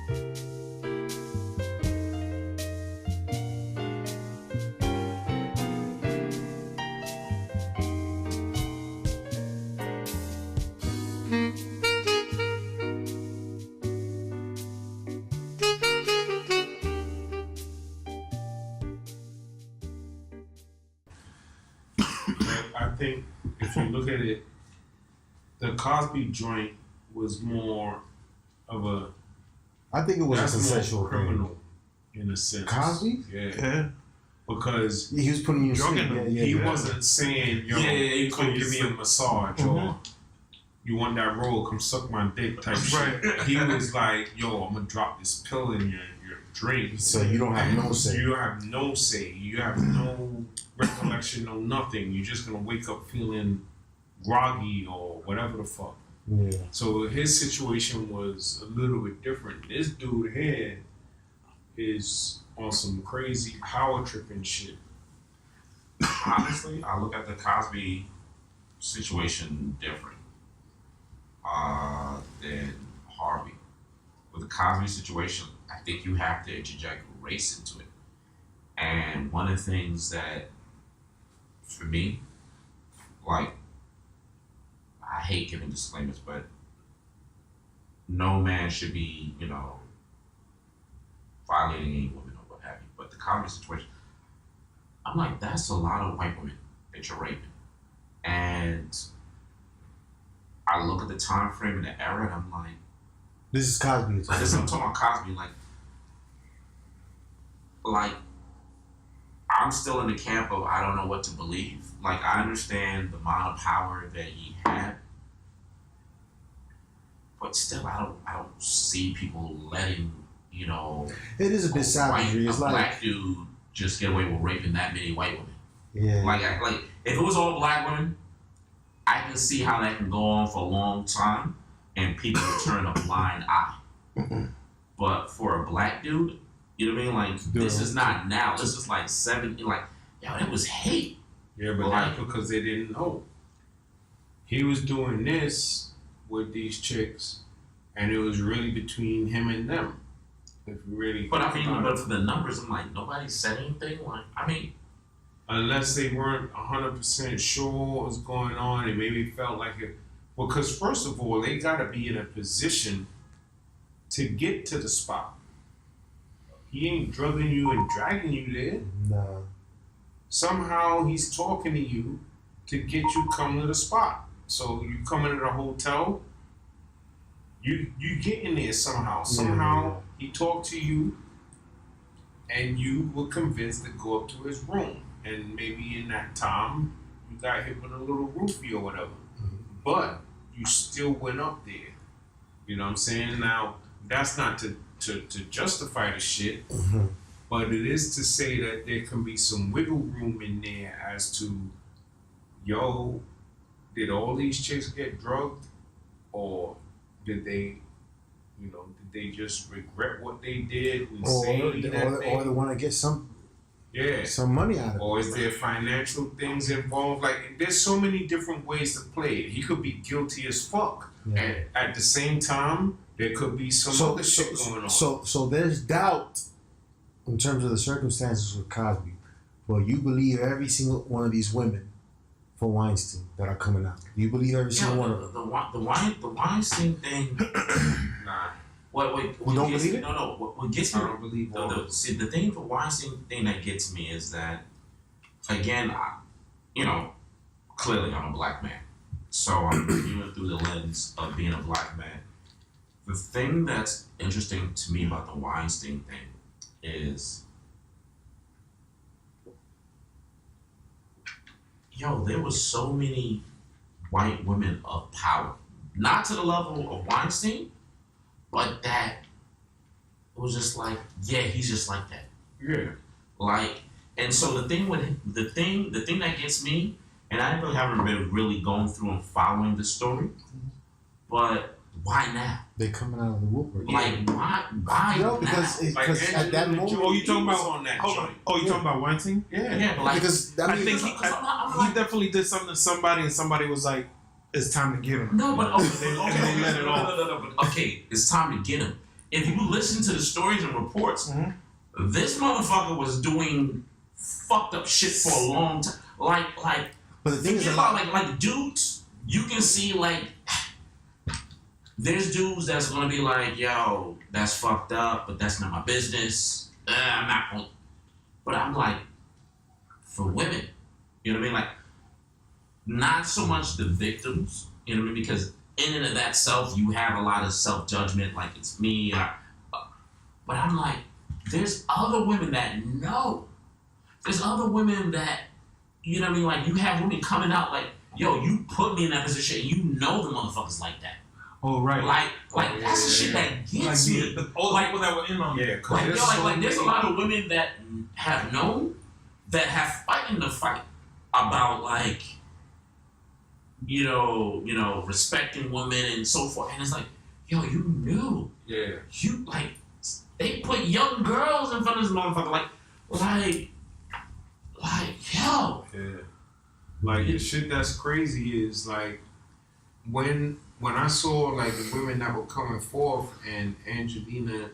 I think if you look at it, the Cosby joint was more of a. I think it was a consensual criminal in a sense. Cosby? Yeah. Because he was putting you in shit. He wasn't saying, yo, come give me a massage or you want that roll, come suck my dick type shit. He was like, yo, I'm gonna drop this pill in your drink. So you don't have no say. You have no say. You have no recollection, no nothing. You're just gonna wake up feeling groggy or whatever the fuck. Yeah. So his situation was a little bit different. This dude here is on some crazy power tripping shit. Honestly, I look at the Cosby situation different than Harvey. With the Cosby situation, I think you have to interject race into it. And one of the things that, for me, like, I hate giving disclaimers, but no man should be, violating any woman or what have you. But the Cosby situation, I'm like, that's a lot of white women that you're raping. And I look at the time frame and the era, and I'm like, this is Cosby. I'm talking about Cosby, like, I'm still in the camp of I don't know what to believe. Like, I understand the amount of power that he had, but still, I don't see people letting, it is a bit savagery. It's a like black dude just get away with raping that many white women. Yeah. Like if it was all black women, I can see how that can go on for a long time and people will turn a blind eye. But for a black dude, you know what I mean? Like, this is not now. This is like 70. Like, yo, it was hate. Yeah, but that's because they didn't know. He was doing this with these chicks, and it was really between him and them. If you really, but for the numbers, I'm like, nobody said anything. Like, I mean, unless they weren't 100% sure what was going on, and maybe felt like it. Because first of all, they got to be in a position to get to the spot. He ain't drugging you and dragging you there. No. Somehow he's talking to you to get you come to the spot. So you come into the hotel, you get in there somehow. Somehow he talked to you and you were convinced to go up to his room. And maybe in that time you got hit with a little roofie or whatever. But you still went up there. You know what I'm saying? Now, that's not to justify the shit, but it is to say that there can be some wiggle room in there as to, yo, did all these chicks get drugged, or did they just regret what they did and or they want to get some money out of it? Or is there financial things involved? Like, there's so many different ways to play it. He could be guilty as fuck. Yeah. And at the same time, there could be some other shit going on. So there's doubt in terms of the circumstances with Cosby. Well, you believe every single one of these women for Weinstein that are coming out. You believe every single one of them. The Weinstein thing. Nah. What don't believe it? No. What gets me? I don't believe the thing, the Weinstein thing that gets me is that, again, clearly I'm a black man, so I'm viewing through the lens of being a black man. The thing that's interesting to me about the Weinstein thing is, there was so many white women of power, not to the level of Weinstein, but that it was just like, yeah, he's just like that. Yeah. Like, and so the thing that gets me, and I haven't been really going through and following the story, but why now? They're coming out of the woodwork. Like, why No, because at that moment. You talking about on that joint? You talking about Weinstein? Yeah, but like, Because I think he definitely did something to somebody, and somebody was like, "It's time to get him." No, but and they let it off. No, but okay, it's time to get him. if you listen to the stories and reports, this motherfucker was doing fucked up shit for a long time. Like, but the thing is, like dudes, you can see like, there's dudes that's gonna be like, yo, that's fucked up, but that's not my business. I'm not gonna. But I'm like, for women, you know what I mean? Like, not so much the victims, you know what I mean? Because in and of that self, you have a lot of self-judgment, like it's me. But I'm like, there's other women that know. There's other women that, you know what I mean? Like, you have women coming out like, yo, you put me in that position, and you know the motherfuckers like that. Oh, right. Like that's the shit that gets me. All the people that were in on Yeah, like, there's a lot of women that have known, that have fighting the fight about, like, you know, respecting women and so forth. And it's like, yo, you knew. Yeah. You, like, they put young girls in front of this motherfucker. Like, yo. Yeah. Like, the shit that's crazy is, like, when I saw, like, the women that were coming forth and Angelina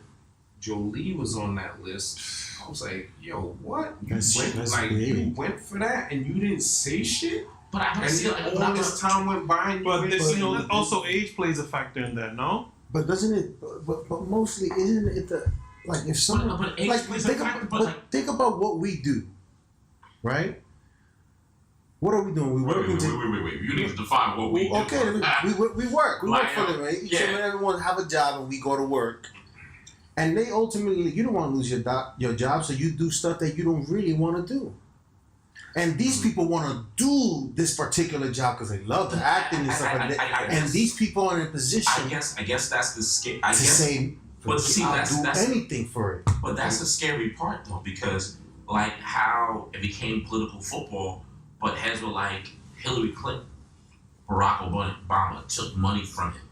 Jolie was on that list, I was like, yo, what? You went for that and you didn't say shit? But I don't see, like, all this time went by and but this, you know, also age plays a factor in that, no? But doesn't it? But mostly, isn't it the like if someone but age like plays a factor, think about what we do, right? What are we doing? We working. Wait. You need to define what we do. Okay, we work. We work for them, right? Each and everyone have a job, and we go to work. And they ultimately, you don't want to lose your job, so you do stuff that you don't really want to do. And these people want to do this particular job because they love the acting and stuff like that. And these people are in a position. I guess that's the scary. To say, but see, I'll that's anything for it. But that's the scary part, though, because like how it became political football, but heads were like Hillary Clinton, Barack Obama took money from him.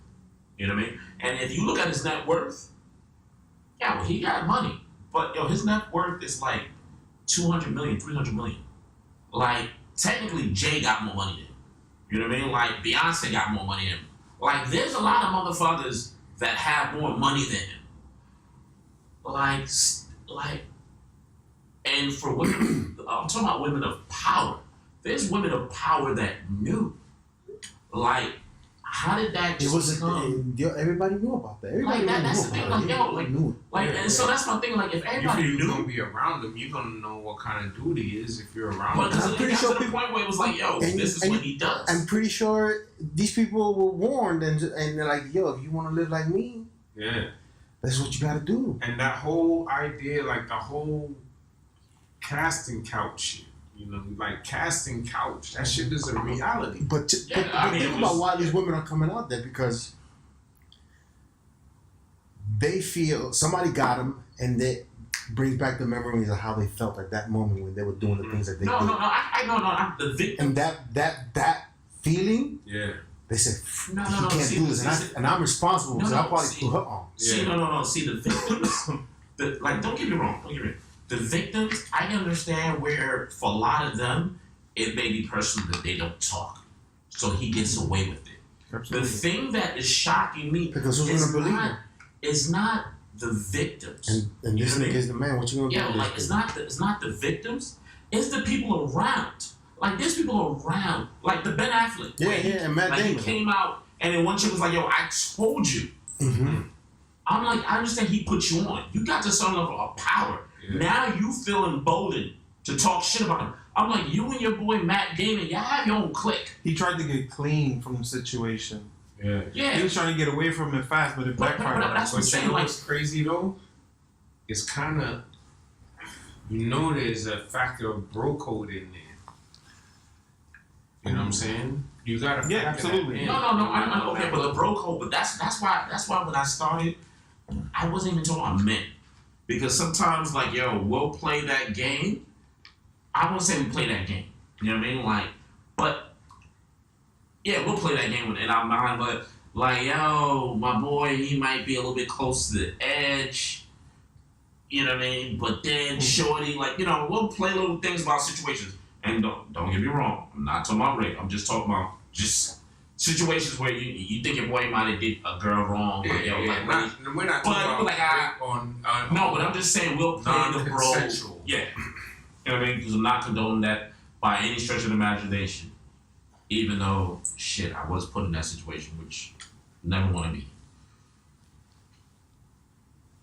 You know what I mean? And if you look at his net worth, yeah, well, he got money, but yo, his net worth is like 200 million, 300 million. Like, technically, Jay got more money than him. You know what I mean? Like, Beyonce got more money than him. Like, there's a lot of motherfuckers that have more money than him. Like, and for women, I'm talking about women of power. There's women of power that knew. Like, how did that just come? Everybody knew about that. Everybody that's the thing. And so that's my thing. Like, if everybody you're knew, gonna be around him, you're gonna know what kind of dude he is if you're around him. Because it got to the point where it was like, yo, this is what he does. I'm pretty sure these people were warned, and they're like, yo, if you want to live like me, yeah, that's what you got to do. And that whole idea, like the whole casting couch shit. You know, like casting couch. That shit is a reality. But think about why these women are coming out there, because they feel somebody got them, and that brings back the memories of how they felt at that moment when they were doing the things that they did. I'm the victim. And that feeling, yeah. They said, he can't do this, and I'm responsible because I probably put her on. See, the victims. Don't get me wrong. The victims, I understand where, for a lot of them, it may be personal that they don't talk. So he gets away with it. Absolutely. The thing that is shocking me because who's gonna believe him? It's not the victims. And this nigga is the man. What you gonna do? Yeah, like it's not the victims. It's the people around. Like there's people around. Like the Ben Affleck. Yeah, and Matt Damon. He came out and then one chick was like, yo, I told you. Mm-hmm. I'm like, I understand he put you on. You got to some level of power. Yeah. Now you feel emboldened to talk shit about him. I'm like, you and your boy Matt Damon, y'all have your own clique. He tried to get clean from the situation. Yeah. He was trying to get away from it fast, but it backfired. But that's what I'm saying. You know what's crazy though? It's kind of, there's a factor of bro code in there. You know what I'm saying? You gotta factor absolutely. No. I'm okay, but the bro code. But that's why when I started, I wasn't even talking about men. Because sometimes, like, yo, we'll play that game. I won't say we play that game. You know what I mean? Like, but, yeah, we'll play that game in our mind. But, like, yo, my boy, he might be a little bit close to the edge. You know what I mean? But then, shorty, like, we'll play little things about situations. And don't get me wrong. I'm not talking about rape. I'm just talking about just situations where you think your boy might have did a girl wrong, but we're not talking about on no, but I'm just saying we'll play the bro. Yeah, you know what I mean? Because I'm not condoning that by any stretch of the imagination. Even though shit, I was put in that situation, which I never want to be.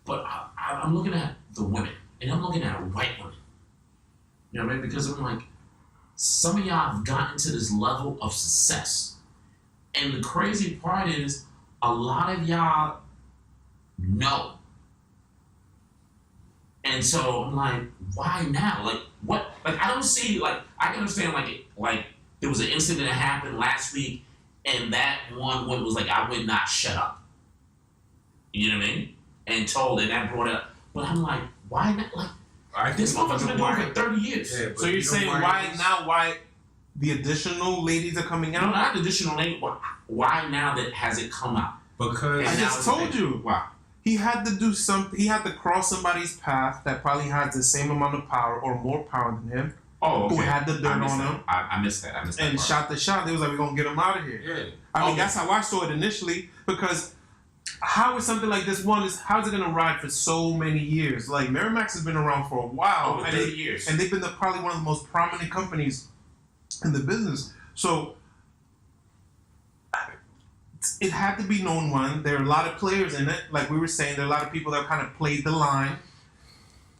But I'm looking at the women, and I'm looking at white women. You know what I mean? Because I'm like, some of y'all have gotten to this level of success. And the crazy part is, a lot of y'all know. And so I'm like, why now? Like, what? Like, I don't see, like, I can understand, like there was an incident that happened last week, and that one woman was like, I would not shut up. You know what I mean? And told, and that brought it up. But I'm like, why not? Like, this motherfucker's been doing it for 30 years. Yeah, so you're saying why now? Why the additional ladies are coming out? No, not additional ladies. Why now that has it come out? Because I just told you. Why? He had to do something. He had to cross somebody's path that probably has the same amount of power or more power than him. Oh, okay. Who had the dirt on him. I missed that. And shot the shot. They was like, we're going to get him out of here. Yeah. I mean, that's how I saw it initially, because how is something like this how's it going to ride for so many years? Like, Miramax has been around for a while. Over 30 years. And they've been probably one of the most prominent companies in the business. So, it had to be known one. There are a lot of players in it. Like we were saying, there are a lot of people that kind of played the line.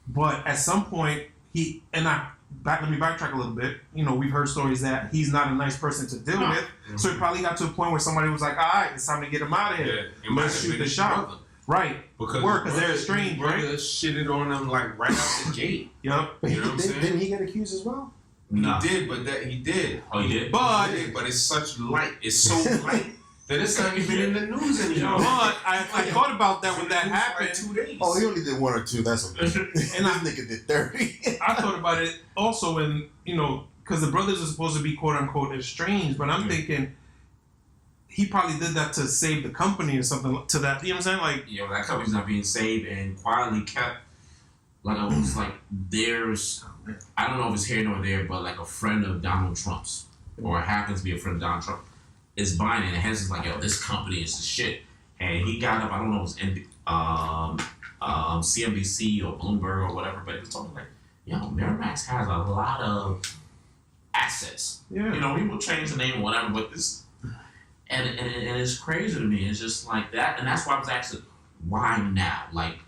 But at some point, let me backtrack a little bit. You know, we've heard stories that he's not a nice person to deal with. Mm-hmm. So it probably got to a point where somebody was like, all right, it's time to get him out of here. Yeah, let's shoot the shot. Right. Because they're estranged, right? Shitted on him like right out the gate. Yep. But didn't he get accused as well? No. He did, but he did. Oh, he did? But it's such light. It's so light. That it's not even in the news anymore. But I thought about that when that happened. Like 2 days. Oh, he only did 1 or 2. That's okay. And this nigga did 30. I thought about it also when, you know, because the brothers are supposed to be quote unquote estranged, but I'm thinking he probably did that to save the company or something to that. You know what I'm saying? Like, yeah, that company's not being saved and quietly kept. Like, I was like, I don't know if it's here nor there, but like a friend of Donald Trump's, or happens to be a friend of Donald Trump, is buying it, and Henson's like, yo, this company is the shit. And he got up, I don't know if it was CNBC or Bloomberg or whatever, but he was talking like, yo, Miramax has a lot of assets. Yeah. You know, we will change the name or whatever, but this, and it's crazy to me. It's just like that, and that's why I was asking, why now? Like,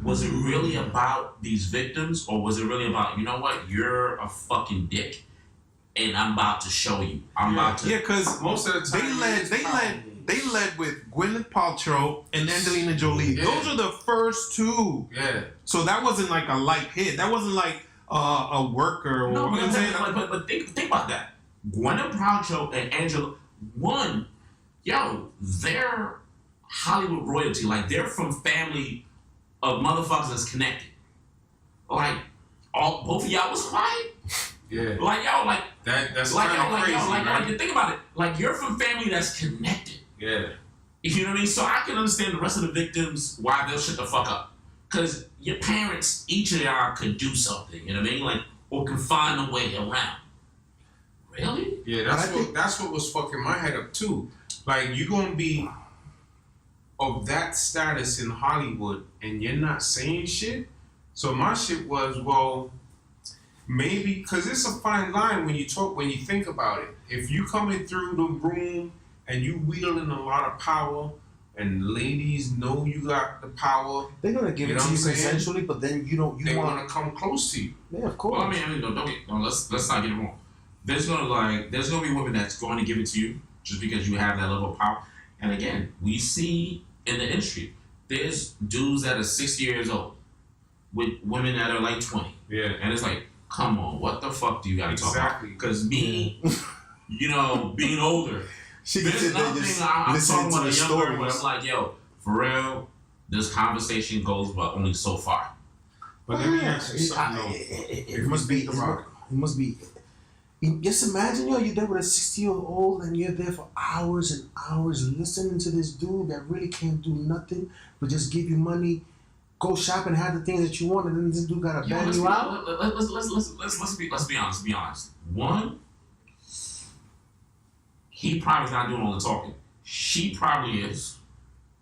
was it really about these victims, or was it really about, you know what, you're a fucking dick, and I'm about to show you. I'm about to. Yeah, because most of the time they led with Gwyneth Paltrow and Angelina Jolie. Yeah. Those are the first two. Yeah. So that wasn't like a light hit. That wasn't like a worker. Or, no, you know what I'm saying? But think about that. Gwyneth Paltrow and Angela, they're Hollywood royalty. Like, they're from family of motherfuckers that's connected. Like, both of y'all was quiet. Yeah. Like, yo, like that's like, kind of crazy. Like, you think about it. Like, you're from family that's connected. Yeah. You know what I mean? So I can understand the rest of the victims why they'll shut the fuck up. Because your parents, each of y'all could do something. You know what I mean? Like, or can find a way around. Really? Yeah, that's what was fucking my head up too. Like, you gonna be of that status in Hollywood and you're not saying shit? So my shit was, well, maybe, because it's a fine line when you think about it. If you coming through the room and you wielding a lot of power and ladies know you got the power, they're gonna give it to you consensually, but then they want to come close to you. Yeah, of course. Well, I mean, let's not get it wrong. There's gonna be women that's going to give it to you just because you have that level of power. And again, we see in the industry, there's dudes that are 60 years old with women that are like 20. Yeah. And it's like, come on, what the fuck do you gotta talk about? Because me, being older, there's nothing I'm talking about a younger where I'm like, yo, for real, this conversation goes but only so far. But let me ask you something. It must be. Just imagine, you're there with a 60-year-old and you're there for hours and hours listening to this dude that really can't do nothing but just give you money, go shop and have the things that you want, and then this dude gotta ban you out. Let's be honest. One, he probably's not doing all the talking. She probably is.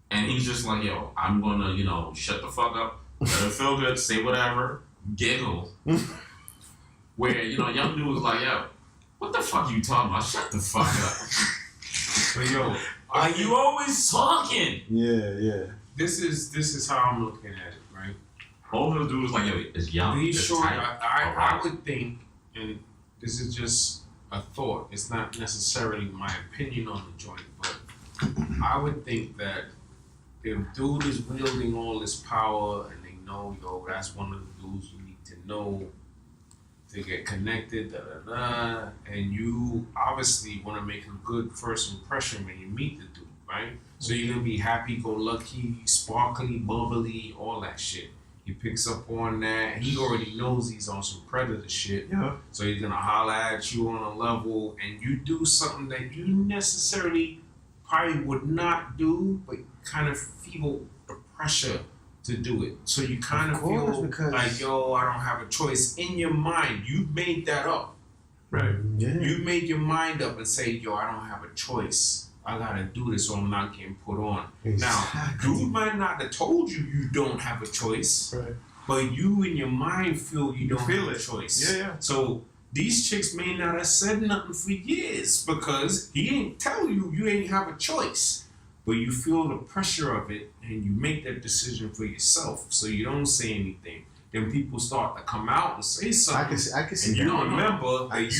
And he's just like, yo, I'm gonna, shut the fuck up, let her feel good, say whatever, giggle. Where, young dude was like, yo, what the fuck are you talking about? Shut the fuck up. But yo, like you always talking. Yeah. This is how I'm looking at it, right? All the dude was like, yo, it's young. These it's short, tight. I would think, and this is just a thought. It's not necessarily my opinion on the joint, but I would think that if dude is wielding all this power and they know, yo, that's one of the dudes you need to know to get connected, and you obviously want to make a good first impression when you meet the dude, right? So you're gonna be happy-go-lucky, sparkly, bubbly, all that shit. He picks up on that. He already knows he's on some predator shit. Yeah. So he's gonna holler at you on a level, and you do something that you necessarily probably would not do, but kind of feel the pressure to do it. So you kind of feel like, yo, I don't have a choice. In your mind, you made that up. Right. Yeah. You made your mind up and say, yo, I don't have a choice. I gotta do this or I'm not getting put on. Exactly. Now, dude might not have told you don't have a choice, Right. but you in your mind feel you don't feel have it. a choice. Yeah. So these chicks may not have said nothing for years because he ain't tell you ain't have a choice. But you feel the pressure of it and you make that decision for yourself. So you don't say anything. Then people start to come out and say something. I can see and that. you remember that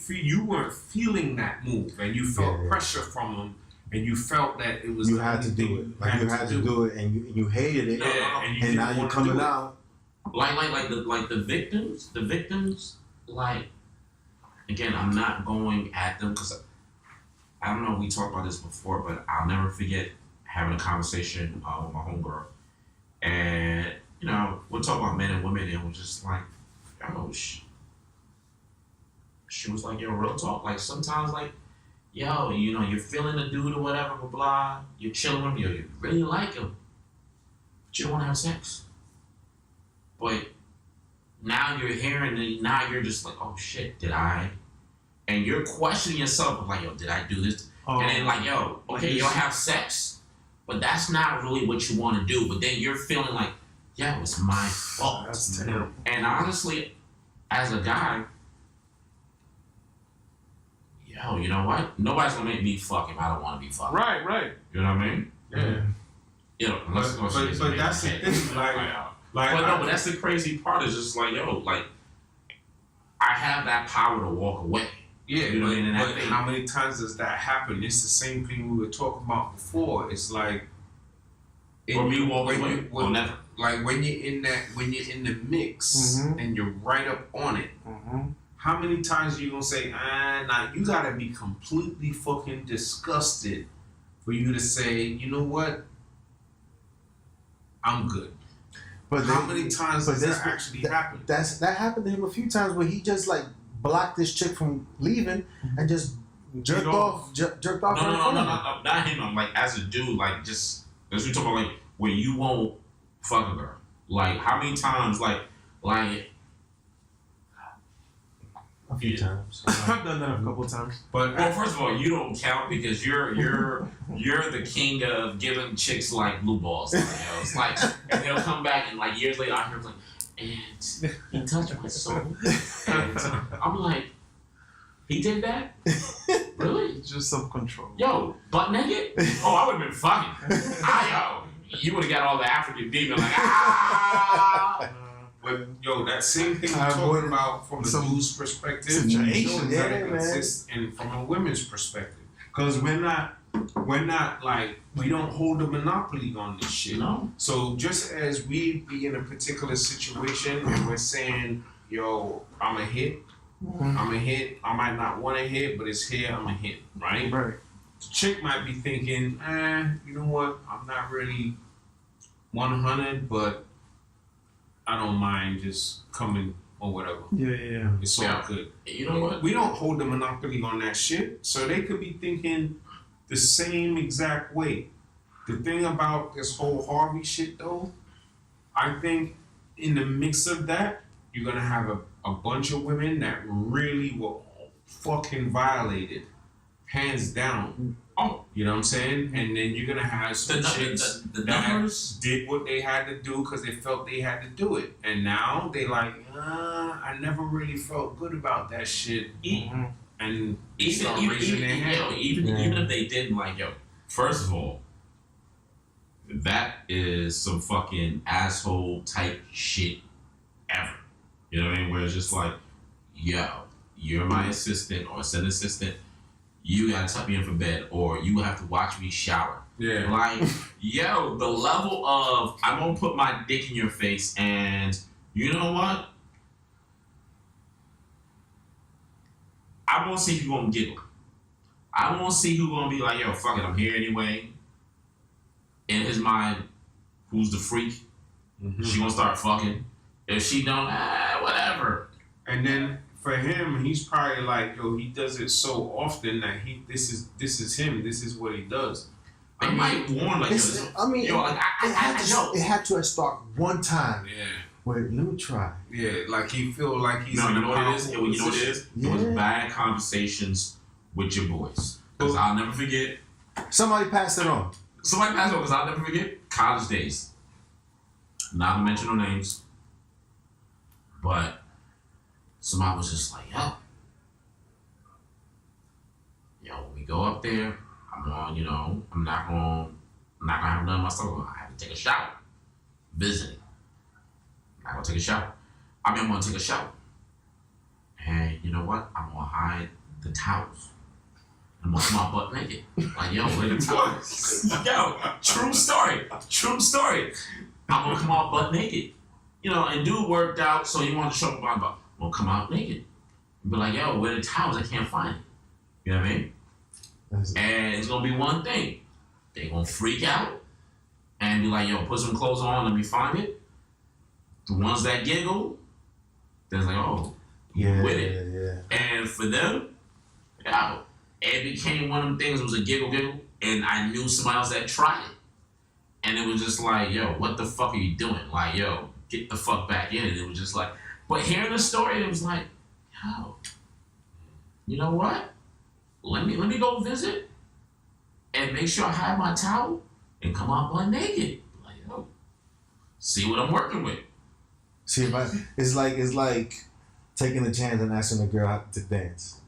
you weren't feeling that move and you felt pressure from them and you felt that it was you had to do it. Like you had to do it and you hated it. Yeah, and now you're coming out. Like the victims, like, again, I'm not going at them because I don't know if we talked about this before, but I'll never forget having a conversation with my homegirl. And, we'll talk about men and women, and we're just like, yo, she was like, yo, real talk. Like, sometimes, like, yo, you're feeling a dude or whatever, blah, blah. You're chilling with him, you really like him, but you don't want to have sex. But now you're hearing it, now you're just like, oh, shit, did I? And you're questioning yourself, like, yo, did I do this? And then, like, yo, okay, you'll have sex, but that's not really what you want to do. But then you're feeling like, yo, it's my fault. That's terrible. And honestly, as a guy, yo, you know what? Nobody's going to make me fuck if I don't want to be fucked. Right. You know what I mean? Yeah. Unless But that's the thing, but that's the crazy part is just like, yo, like, I have that power to walk away. Yeah, you know what I mean? But how many times does that happen? It's the same thing we were talking about before. It's like, Or me walking away. Never. Like when you're in the mix and you're right up on it. How many times are you gonna say, nah, you gotta be completely fucking disgusted for you to say, you know what? I'm good. But how many times does that actually happen? That happened to him a few times where he just like blocked this chick from leaving and just jerked off. No, not him. I'm like, as a dude, like, just as we talk about, like, where you won't fuck a girl. Like, how many times, like. A few times. I've done that a couple of times. But well, first of all, you don't count because you're the king of giving chicks like blue balls. Like, it's like, and they'll come back and like years later, I hear like, and he touched my soul. And I'm like, he did that? Really? Just self-control. Yo, butt naked? Oh, I would have been fucking. You would have got all the African demon like, But yo, that same thing we're talking about from the dude's perspective, situation, exists from a women's perspective. Because we're not like, we don't hold a monopoly on this shit. No. So just as we be in a particular situation and we're saying, yo, I'm a hit, I might not want to hit, but it's here, I'm a hit, right? Right. The chick might be thinking, you know what, I'm not really 100, but I don't mind just coming or whatever. Yeah. It's all good. You know what? We don't hold the monopoly on that shit, so they could be thinking the same exact way. The thing about this whole Harvey shit, though, I think in the mix of that, you're gonna have a bunch of women that really were fucking violated, hands down. Oh, You know what I'm saying? And then you're gonna have some chicks the that numbers. did what they had to do because they felt they had to do it, and now they like, I never really felt good about that shit, and they start raising their hand. Even if they didn't, like, yo, first of all, that is some fucking asshole type shit ever. You know what I mean? Where it's just like, yo, you're my assistant or an assistant. You gotta tuck me in for bed, or you have to watch me shower. Yeah. Like, yo, the level of I'm gonna put my dick in your face, and you know what? I won't see who's gonna giggle. I won't see who's gonna be like, yo, fuck it, I'm here anyway. In his mind, who's the freak? She gonna start fucking. If she don't, whatever. And then for him, he's probably like, yo, he does it so often that this is him. This is what he does. They might warn like, it had to start one time. Yeah. Wait, let me try. Yeah, like he feel like he's. No, in you a know what it is? powerful You know what it is? It was Yeah. bad conversations with your boys. Because I'll never forget. Somebody passed it on. Somebody passed on because I'll never forget college days. Not to mention no names. But somebody was just like, yo, when we go up there, I'm not gonna have none of my stuff. I have to take a shower. Visiting. I'm not gonna take a shower. I'm gonna take a shower. And you know what? I'm gonna hide the towels. I'm gonna come out butt naked. Like, yo, where the towels? Yo, true story. True story. I'm gonna come out butt naked. You know, and dude worked out, so he wanted to show me my butt. Well, come out naked. Be like, yo, where the towels? I can't find it. You know what I mean? And it's gonna be one thing. They gonna freak out and be like, yo, put some clothes on, let me find it. The ones that giggle, they're like, oh, Yeah, with it. yeah. And for them, yo, it became one of them things. It was a giggle, and I knew somebody else that tried it. And it was just like, yo, what the fuck are you doing? Like, yo, get the fuck back in. And it was just like, but hearing the story, it was like, yo, you know what? Let me go visit and make sure I have my towel and come out butt naked. Like, yo, see what I'm working with. See, it's like taking a chance and asking a girl out to dance.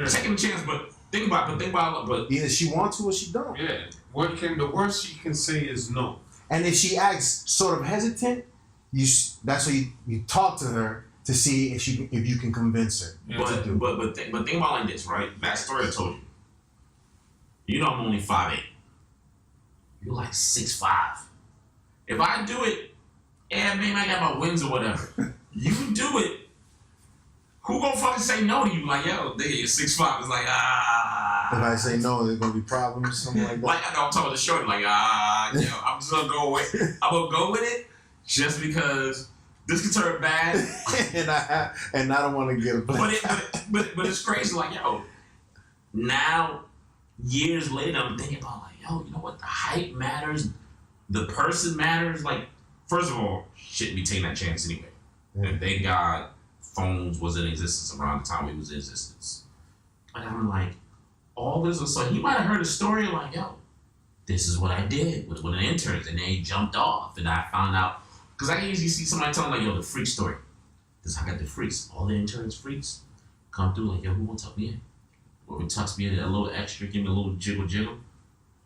Taking a chance, but think about it. Either she wants to or she don't. Yeah. The worst she can say is no. And if she acts sort of hesitant, that's what you talk to her to see if you can convince her. But think about it like this, right? That story I told you. You know I'm only 5'8". You're like 6'5". If I do it, maybe I got my wings or whatever. You do it. Who gonna fucking say no to you? Like, yo, nigga, you're 6'5". It's like, If I say no, there's gonna be problems, something like that. Like, I'm talking to the shorty, like, yo, I'm just gonna go with it. I'm gonna go with it just because this could turn bad. and I don't want to get a black. But it's crazy, like, yo, now, years later, I'm thinking about, like, yo, you know what? The height matters. The person matters. Like, first of all, shouldn't be taking that chance anyway. Yeah. And thank God phones was in existence around the time we was in existence. But I'm like, all this, so he might have heard a story like, yo, this is what I did with one of the interns, and then he jumped off, and I found out, because I usually see somebody telling like, yo, the freak story. This I got the freaks. All the interns freaks come through like, yo, who won't tuck me in? Whoever tucks me in a little extra, give me a little jiggle,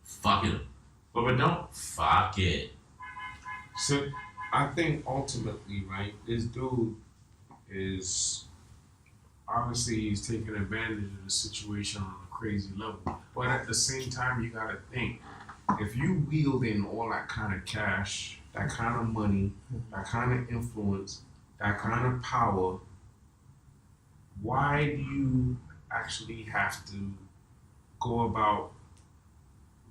fuck it. Whoever don't, fuck it. So I think ultimately, right, this dude is obviously he's taking advantage of the situation on a crazy level. But at the same time, you gotta think, if you wield in all that kind of cash, that kind of money, that kind of influence, that kind of power, why do you actually have to go about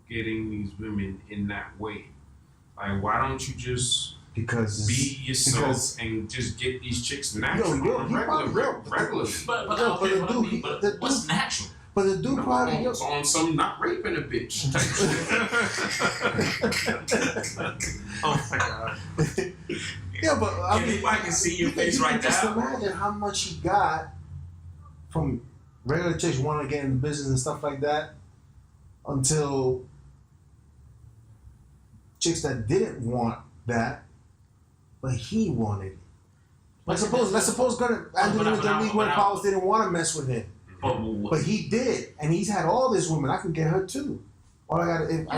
getting these women in that way? Like, why don't you just be yourself and just get these chicks natural, regular? But what's natural? But the dude probably on some not raping a bitch type shit. Oh my god. Yeah, but I mean, I can see your face right just now. imagine how much he got from regular chicks wanted to get into business and stuff like that until chicks that didn't want that, but he wanted it. Let's suppose Angelina Jolie Gwen Powers didn't want to mess with him, but he did, and he's had all this women. I can get her too. All I got, if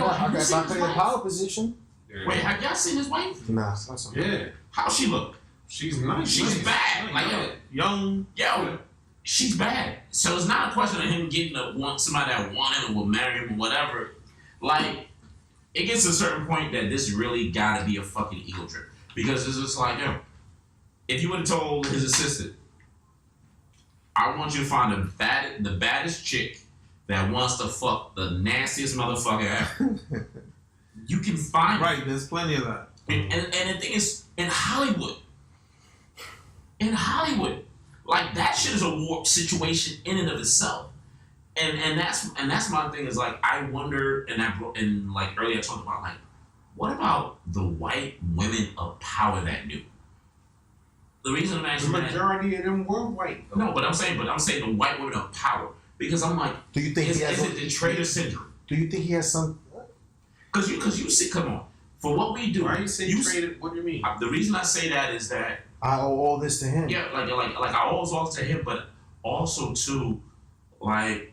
I play a power position. Yeah. Wait, have y'all seen his wife? Nah. Yeah. How she look? She's nice. She's bad. Like young. Yo, she's bad. So it's not a question of him getting somebody that want him or will marry him or whatever. Like, it gets to a certain point that this really gotta be a fucking ego trip. Because it's just like, yo, if you would have told his assistant, I want you to find the baddest chick that wants to fuck the nastiest motherfucker ever. You can find right. There's plenty of that. And the thing is, in Hollywood, like that shit is a warped situation in and of itself. And that's my thing is like I wonder and like earlier I talked about like what about the white women of power that knew? The reason I'm asking the majority of them were white. Though. No, but I'm saying the white women of power because I'm like, do you think is it the traitor syndrome? Do you think he has some? Because you see, come on, for what we do. Why you say traitor? What do you mean? The reason I say that is that I owe all this to him. Yeah, like I owe all to him, but also to like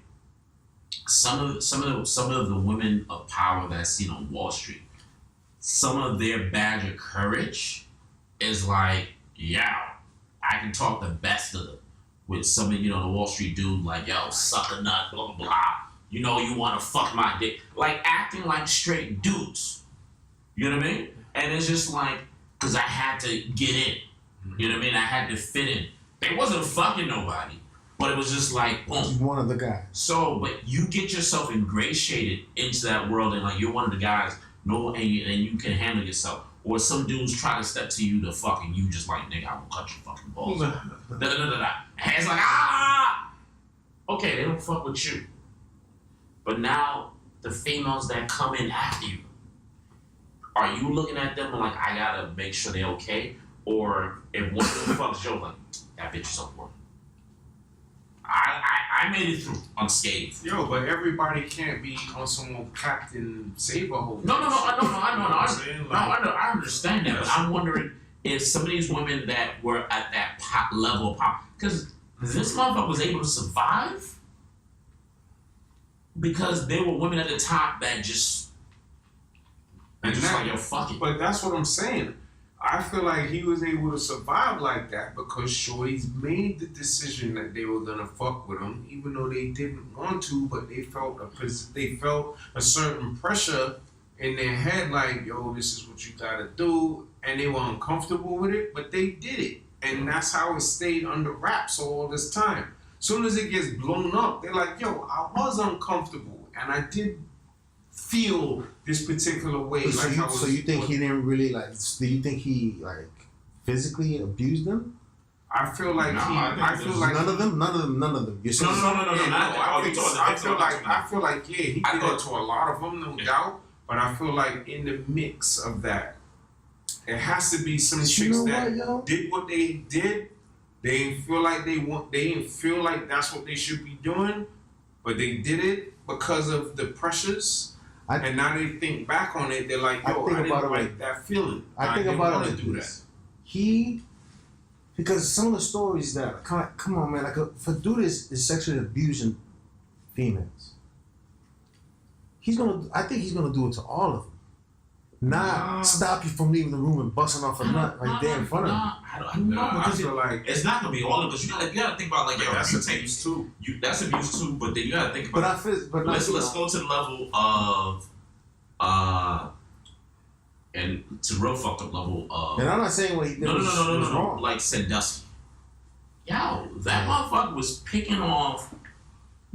some of the women of power that's seen on Wall Street. Some of their badge of courage is like, yeah, I can talk the best of them with some of the Wall Street dude like, yo, suck a nut, blah blah blah. You know you want to fuck my dick, like acting like straight dudes. You know what I mean? And it's just like, cause I had to get in. You know what I mean? I had to fit in. They wasn't fucking nobody, but it was just like, boom. He's one of the guys. So, but you get yourself ingratiated into that world, and like you're one of the guys. No, and you can handle yourself. Or some dudes try to step to you to fucking you just like, nigga, I will cut your fucking balls. da da da da da. And it's like, ah! Okay, they don't fuck with you. But now, the females that come in after you, are you looking at them like, I gotta make sure they're okay? Or if one of them fucks Joe, like, that bitch is so important. I made it through unscathed. Yo, but everybody can't be on some Captain Saberhold. No, I understand that, but I'm wondering if some of these women that were at that level of power, because this motherfucker was able to survive because there were women at the top that just, like, yo, fuck it. But that's what I'm saying. I feel like he was able to survive like that because shorties made the decision that they were gonna fuck with him, even though they didn't want to, but they felt a certain pressure in their head, like, yo, this is what you gotta do, and they were uncomfortable with it, but they did it, and that's how it stayed under wraps all this time. Soon as it gets blown up, they're like, yo, I was uncomfortable, and I did feel this particular way. So you think he didn't really like? Do you think he like physically abused them? I feel like I feel like none of them. No. I feel like yeah, he did it to a lot of them, no doubt. But I feel like in the mix of that, it has to be some chicks that did what they did. They didn't feel like they didn't feel like that's what they should be doing, but they did it because of the pressures. And now they think back on it, they're like, yo, I didn't like that feeling. I think about it like this. Because some of the stories that, come on, man, like if a dude is sexually abusing females, I think he's gonna do it to all of them. Not stop you from leaving the room and busting off a nut right there in front of you. I don't know, because I feel like it's not gonna be all of us. You gotta think about like, yo, that's abuse too. That's abuse too, but then you gotta think about. Let's go to the level of, and to the real fucked up level of. And I'm not saying what he did was wrong. Like Sandusky. Yo, that motherfucker was picking off,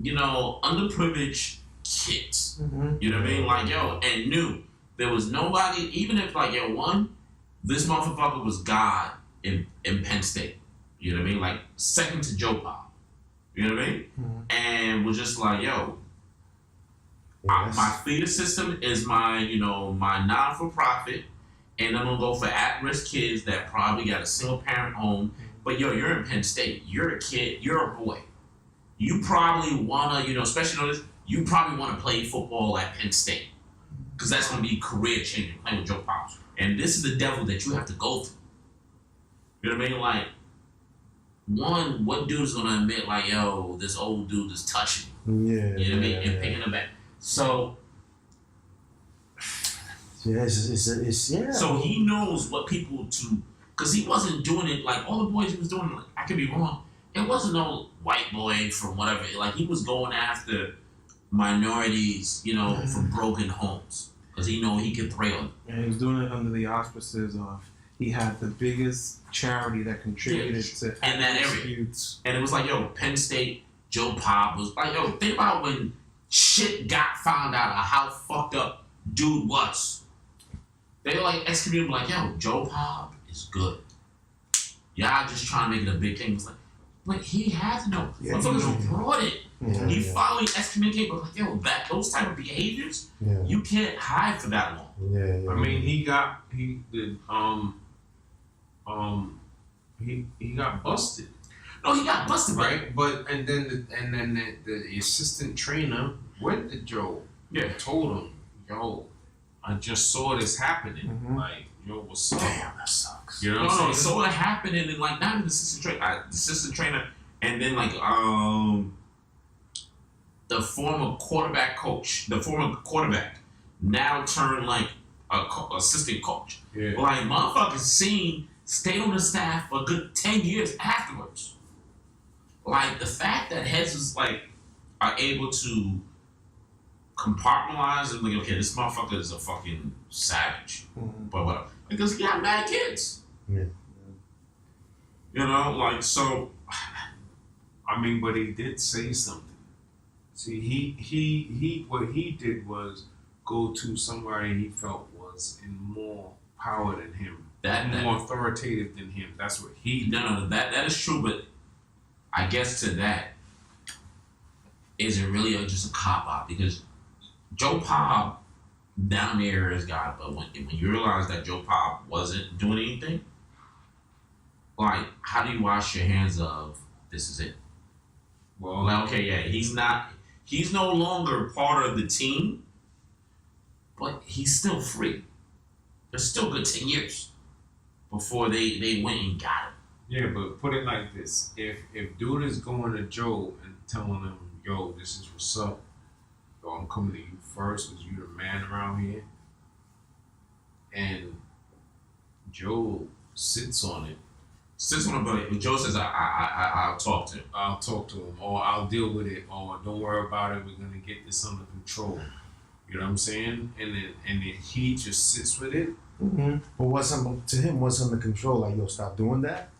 underprivileged kids. Mm-hmm. You know what I mean? Like, yo, and knew there was nobody, even if like, yo, this motherfucker was God in Penn State. You know what I mean? Like, second to Joe Pop. You know what I mean? Mm-hmm. And was just like, yo, my feeder system is my non-for-profit, and I'm gonna go for at-risk kids that probably got a single-parent home. But yo, you're in Penn State. You're a kid. You're a boy. you probably wanna, especially this, you probably wanna play football at Penn State. Because that's gonna be career changing playing with Joe Pop. And this is the devil that you have to go through. You know what I mean? Like, one, what dude is gonna admit, like, yo, this old dude is touching me? Yeah. You know what I mean? And picking it back. So, yeah, it's yeah. So he knows what people to, because he wasn't doing it like all the boys he was doing. Like, I could be wrong. It wasn't no white boy from whatever. Like, he was going after minorities, from broken homes, because he know he could prey on them. And he was doing it under the auspices of he had the biggest charity that contributed to in that area. disputes. And it was like, yo, Penn State, Joe Pop was like, yo, think about when shit got found out of how fucked up dude was. They like excommunicated him like, yo, Joe Pop is good. Y'all just trying to make it a big thing. It's like, but he had to know. Motherfuckers brought it. Yeah, He finally excommunicated, but like, yo, those type of behaviors, you can't hide for that long. Yeah. I mean, he got busted. No, he got busted, Right, but and then the assistant trainer went to Joe. Yeah. Told him, yo, I just saw this happening. Mhm. Like, yo, what's up? Damn, that sucks. You know what I'm No, saying? so it happened, and then like not even the assistant trainer, and then like the former quarterback coach, the former quarterback, now turned like assistant coach. Yeah. Like motherfuckers stayed on the staff for a good 10 years afterwards. Like the fact that heads is like are able to compartmentalize and like, okay, this motherfucker is a fucking savage, but whatever, because he got mad kids. Yeah. Like so. I mean, but he did say something. See, he what he did was go to somebody he felt was in more power than him, more authoritative than him. That's what he did. No, that is true, but I guess to that, is it really just a cop out? Because Joe Pop down there is God, but when you realize that Joe Pop wasn't doing anything, like how do you wash your hands of this is it? Well, Like, okay, yeah, he's no longer part of the team, but he's still free. There's still good 10 years before they went and got him. yeah, but put it like this: if dude is going to Joe and telling him, yo, this is what's up, yo, I'm coming to you first because you the man around here, and Joe sits on it. Since when when Joe says I'll talk to him. I'll talk to him, or I'll deal with it, or don't worry about it. We're gonna get this under control. You know what I'm saying? And then he just sits with it. Mm-hmm. But what's under control? Like, yo, stop doing that.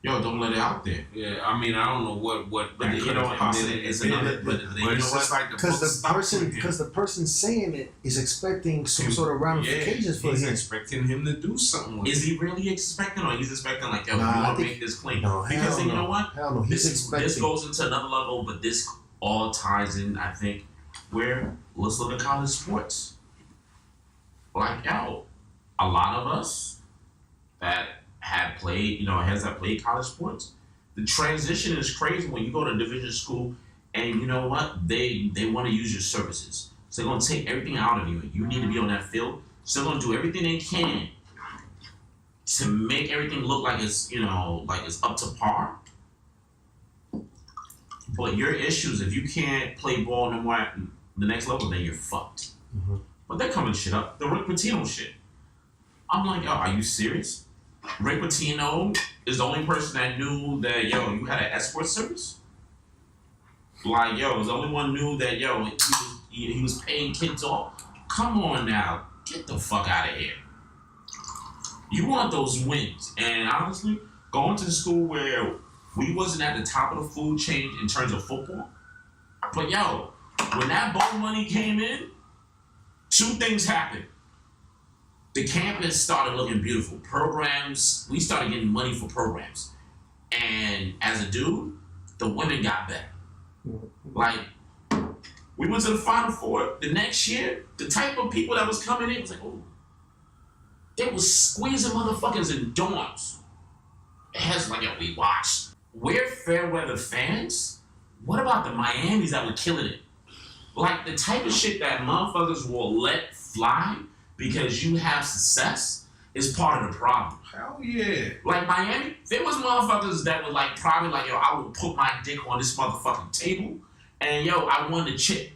Yo, don't let it out there. Yeah, I mean, I don't know what But that you could know have what? been. It's another. But you know it's just what? like the Because book stopped with him. the person saying it is expecting some sort of ramifications for he's him. expecting him to do something with Is it. he really expecting, or he's expecting like, yo, Nah, you I want to think- make this clean? No, Because hell you know no. what? Hell no. He's expecting. This goes into another level, but this all ties in, I think, where let's look at college sports. Like, yo, a lot of us that have played, heads that played college sports, the transition is crazy when you go to division school, and you know what? They want to use your services. So they're gonna take everything out of you. You need to be on that field. So they're gonna do everything they can to make everything look like it's like it's up to par. But your issues, if you can't play ball no more at the next level, then you're fucked. Mm-hmm. But they're coming shit up. The Rick Pitino shit. I'm like, yo, are you serious? Rick Pitino is the only person that knew that, yo, you had an escort service? Like, yo, was the only one knew that, yo, he was paying kids off? Come on now. Get the fuck out of here. You want those wins. And honestly, going to the school where we wasn't at the top of the food chain in terms of football, but yo, when that bowl money came in, two things happened. The campus started looking beautiful. Programs, we started getting money for programs. And as a dude, the women got better. Like, we went to the Final Four. The next year, the type of people that was coming in was like, oh, they was squeezing motherfuckers in dorms. It has like, yo, we watched. We're fair weather fans. what about the Miamis that were killing it? Like the type of shit that motherfuckers will let fly because you have success is part of the problem. Hell yeah. Like Miami, there was motherfuckers that were like probably like, yo, I would put my dick on this motherfucking table and yo, I won the chip.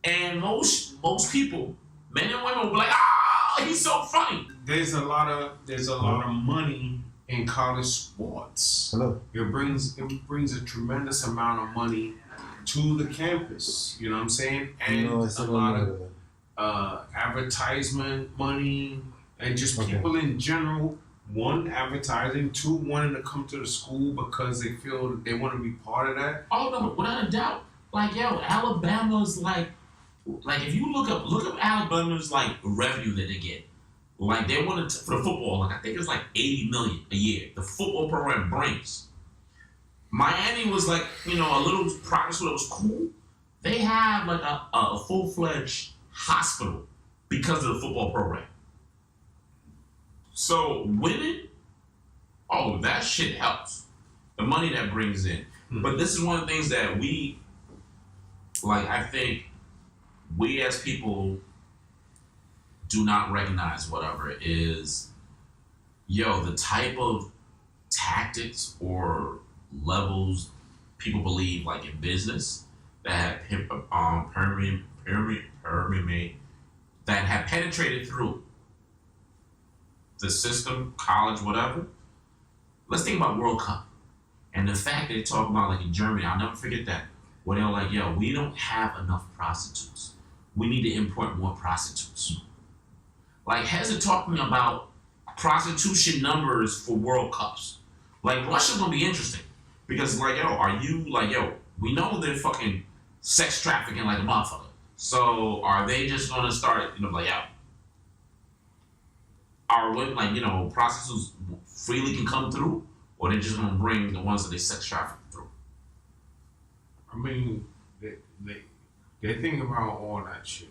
And most people, men and women, will be like, ah, he's so funny. There's a lot of money in college sports. Hello. It brings a tremendous amount of money to the campus. You know what I'm saying? And a lot of advertisement money and just people in general. One, advertising. Two, wanting to come to the school because they feel they want to be part of that. Oh no, without a doubt. Like yo, Alabama's like if you look up Alabama's like revenue that they get. Like they wanted for the football, like I think it's like $80 million a year. The football program brings. Miami was like, a little private school that was cool. They have like a full-fledged hospital because of the football program. So winning, that shit helps. The money that brings in. Mm-hmm. But this is one of the things that we, I think we as people do not recognize whatever is, the type of tactics or levels people believe like in business that have that have penetrated through the system, college, whatever. Let's think about World Cup and the fact that they talk about like in Germany. I'll never forget that. Where they're like, we don't have enough prostitutes. We need to import more prostitutes. Like, heads are talking about prostitution numbers for World Cups. Like, Russia's gonna be interesting. Because, we know they're fucking sex trafficking like a motherfucker. So, are they just gonna start, are women, prostitutes freely can come through? Or they just gonna bring the ones that they sex traffic through? I mean, they think about all that shit.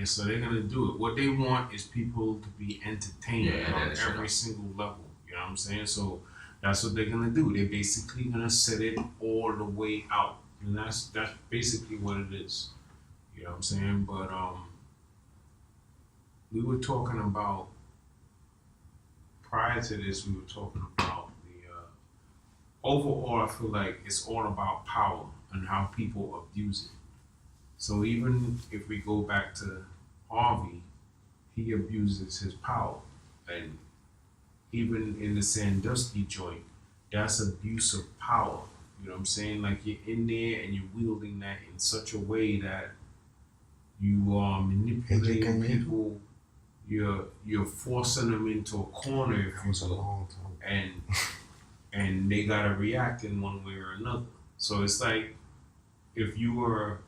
So they're gonna do it. What they want is people to be entertained on every single level. You know what I'm saying? So that's what they're gonna do. They're basically gonna set it all the way out, and that's basically what it is. You know what I'm saying? But we were talking about prior to this. We were talking about the overall. I feel like it's all about power and how people abuse it. So even if we go back to Harvey, he abuses his power. And even in the Sandusky joint, that's abuse of power. You know what I'm saying? Like you're in there and you're wielding that in such a way that you are manipulating people. You're forcing them into a corner. That was a long time. And they gotta react in one way or another. So it's like if you were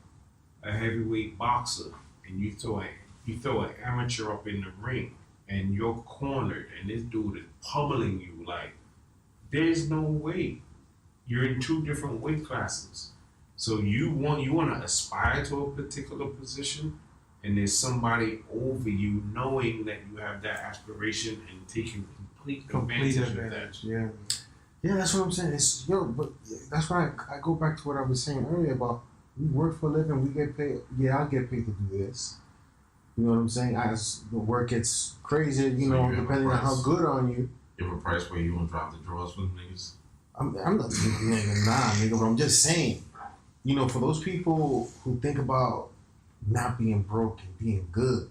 a heavyweight boxer and you throw an amateur up in the ring and you're cornered and this dude is pummeling you, like there's no way. You're in two different weight classes. So you want to aspire to a particular position and there's somebody over you knowing that you have that aspiration and taking complete advantage of that. Yeah. Yeah, that's what I'm saying. But that's why I go back to what I was saying earlier about we work for a living, we get paid. Yeah, I'll get paid to do this. You know what I'm saying? As the work gets crazier, depending on how good on you. You have a price where you want to drop the drawers for the niggas? I'm not nigga, but I'm just saying, for those people who think about not being broke and being good,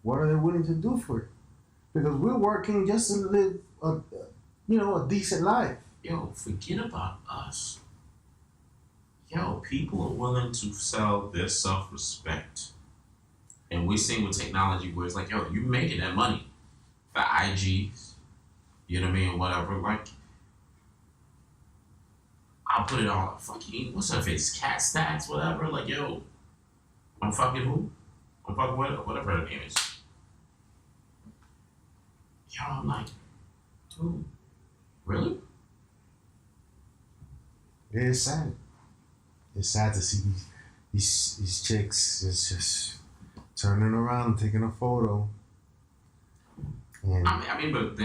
what are they willing to do for it? Because we're working just to live a decent life. Yo, forget about us. People are willing to sell their self-respect. And we're seeing with technology where it's like, you're making that money for IGs, you know what I mean, whatever. Like, I'll put it on fucking, what's her face, cat stats, whatever. Like, I'm fucking who? I'm fucking whatever her name is. I'm like, dude, really? Yeah, it's sad. It's sad to see these chicks just turning around and taking a photo. And but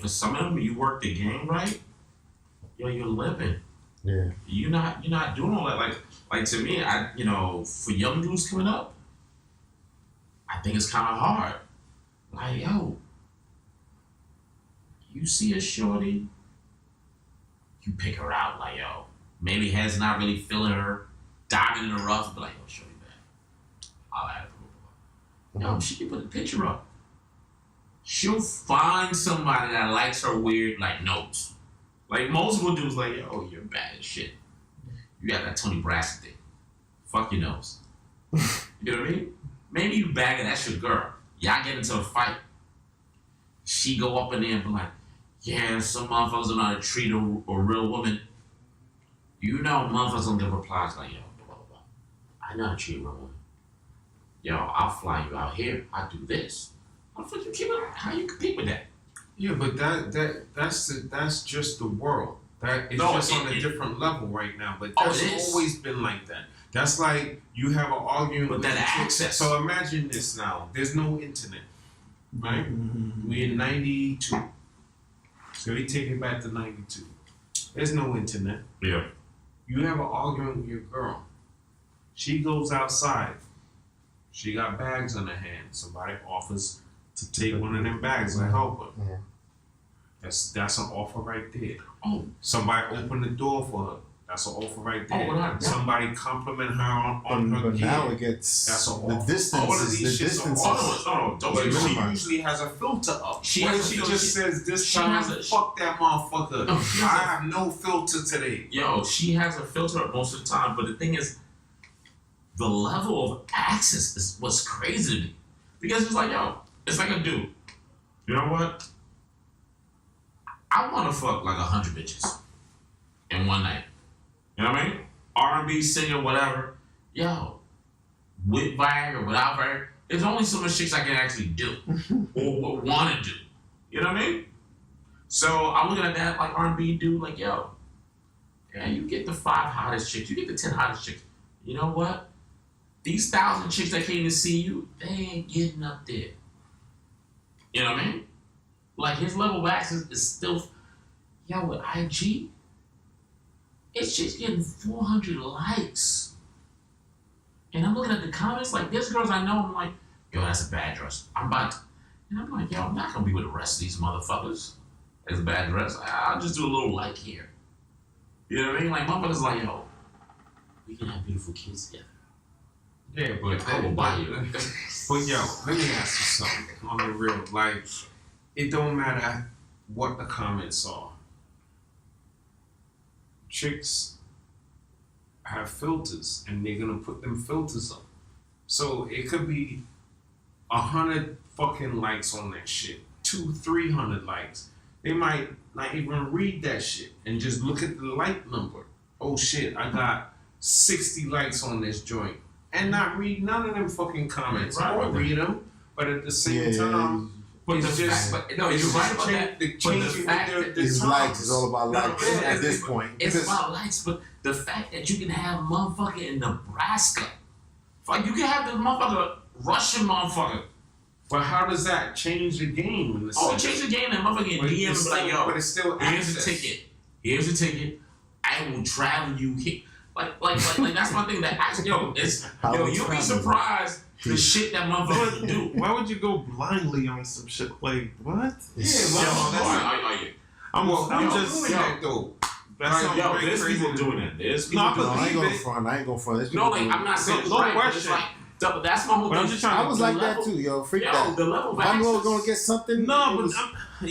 for some of them, you work the game right. You're living. Yeah. You're not doing all that. Like to me, for young dudes coming up, I think it's kind of hard. Like, yo, you see a shorty, you pick her out. Like, yo, maybe has not really feeling her, diving in the rough, but like, yo, shorty bad. I'll add her. Yo, she can put a picture up. She'll find somebody that likes her weird, like, notes. Like, multiple dudes, like, yo, you're bad as shit. You got that Tony Braxton thing. Fuck your nose. You know what I mean? Maybe you bag it, that's your girl. Y'all get into a fight. She go up in there and be like, yeah, some motherfuckers don't know how to treat a real woman. You know motherfuckers don't give replies like, yo, blah, blah, blah. I know how to treat a real woman. Yo, I'll fly you out here. I'll do this. How you compete with that? Yeah, but that's just the world. That is just on a different level right now. But that's always been like that. That's like you have an argument with that access. So imagine this now. There's no internet, right? We're in 92. So we take it back to 92. There's no internet. Yeah. You have an argument with your girl. She goes outside. She got bags on her hand. Somebody offers to take one of them bags and help her. Yeah. That's an offer right there. Oh. Somebody open the door for her. That's an offer right there. Oh, somebody compliment her on her But kid. now it gets That's an the offer. distance. All of Is these the shits distance. are offers. Don't But she minimize. usually has a filter up. What She just says this time, fuck that motherfucker. I have no filter today. Yo, she has a filter up most of the time, but the thing is, the level of access is what's crazy to me. Because it's like, yo, it's like a dude. You know what? I want to fuck like 100 bitches in one night. You know what I mean? R&B singer, whatever. Yo, with Viagra, without Viagra, there's only so much chicks I can actually do or want to do. You know what I mean? So I'm looking at that like R&B dude, like, yo, yeah, you get the 5 hottest chicks, you get the 10 hottest chicks. You know what? These 1,000 chicks that can't even see you, they ain't getting up there. You know what I mean? Like, his level of access is still, yo, with IG, it's just getting 400 likes. And I'm looking at the comments, like, there's girls I know, I'm like, yo, that's a bad dress. And I'm like, yo, I'm not gonna be with the rest of these motherfuckers. That's a bad dress. I'll just do a little like here. You know what I mean? Like, motherfuckers like, yo, we can have beautiful kids together. Yeah, but I will buy you. But yo, let me ask you something on the real. Like, it don't matter what the comments are. Chicks have filters, and they're gonna put them filters up. So it could be 100 fucking likes on that shit, 200-300 likes. They might not even read that shit and just look at the like number. Oh shit, I got 60 likes on this joint. And not read none of them fucking comments. Right, Or read them, but at the same time, But it's the just fact, but no, you're right about that. the But changing the fact that It's likes. It's all about likes no, at this point. it's Because about likes, but the fact that you can have motherfucker in Nebraska, like you can have the motherfucker Russian motherfucker. But how does that change the game? In the Oh, sense? change the game and motherfucker in But DM it's be like, still- yo, but it's still here's access. a ticket. Here's a ticket. I will travel you here. Like that's my thing. That actually, yo, it's yo, you'll be surprised the shit that motherfuckers do. Why would you go blindly on some shit like what? Yeah, Yo, well, I'm just just doing that though. That's Yo, something very there's crazy. people doing that. There's people No, I doing I ain't believe going it. front. I ain't going front. There's No, people like doing I'm not saying it's No right, but it's question. like that's my whole But thing. I'm just trying I was The like level- that too, yo. Freak Yo, that. the level of If I knew I was access- gonna get something, No, it but was,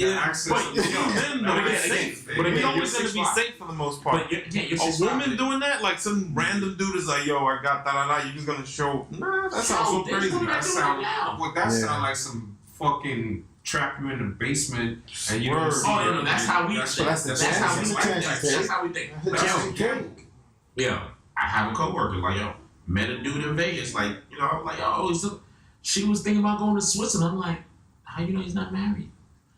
access but to the even then, But though, again, it's again, safe. but But again, you're always you're gonna be 6'5". safe for the most part. But you're A 6'5". woman doing that, like some random dude is like, yo, I got da. You just gonna show? Nah, that sounds so There's crazy. women That that do sound now. well, that Yeah. sound like some fucking trap you in the basement and you Word. don't see Oh no, everything. that's how we That's think. that's the That's chance. how we That's the think. chance you That's take. how we think. the But chance you yo, take. yo, I have a coworker like yo, met a dude in Vegas. Like you know, I'm like she was thinking about going to Switzerland. I'm like, how you know he's not married?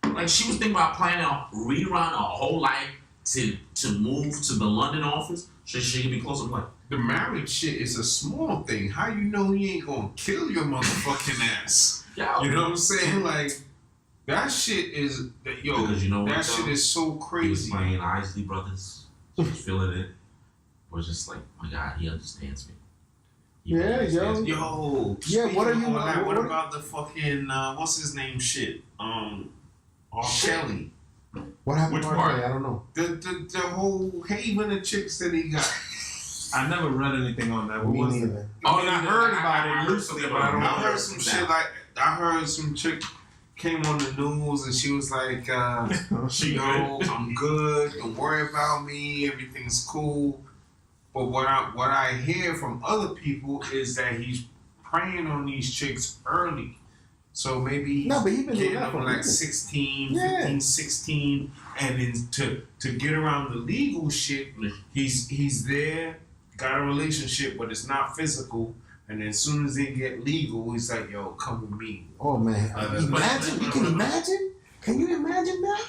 Like she was thinking about planning a rerun her whole life to move to the London office so she can be close. I'm like, The marriage shit is a small thing. How you know he ain't gonna kill your motherfucking ass? yo, You know what I'm saying? Like that shit is yo. Because you know what, that shit though? is so he was crazy. playing Isley Brothers. She was feeling it. was just like, my God, he understands me. Yeah, yo. Yo, Yeah, what are you? What about the fucking what's his name? Shit, Shelly. What happened Which to part? R. Kelly? I don't know. The whole haven of chicks that he got. I never read anything on that. What Me was it? neither. I mean, I heard about it loosely, but I don't I know. heard some shit like I heard some chick came on the news and she was like, "Yo, I'm good. Don't worry about me. Everything's cool." But what I hear from other people is that he's preying on these chicks early. So maybe No, but he been doing getting that them for a like minute. 16, Yeah. 15, 16, and then to get around the legal shit, he's there, got a relationship, but it's not physical. And then as soon as they get legal, he's like, "Yo, come with me." Oh man, imagine! You can but- imagine? Can you imagine that?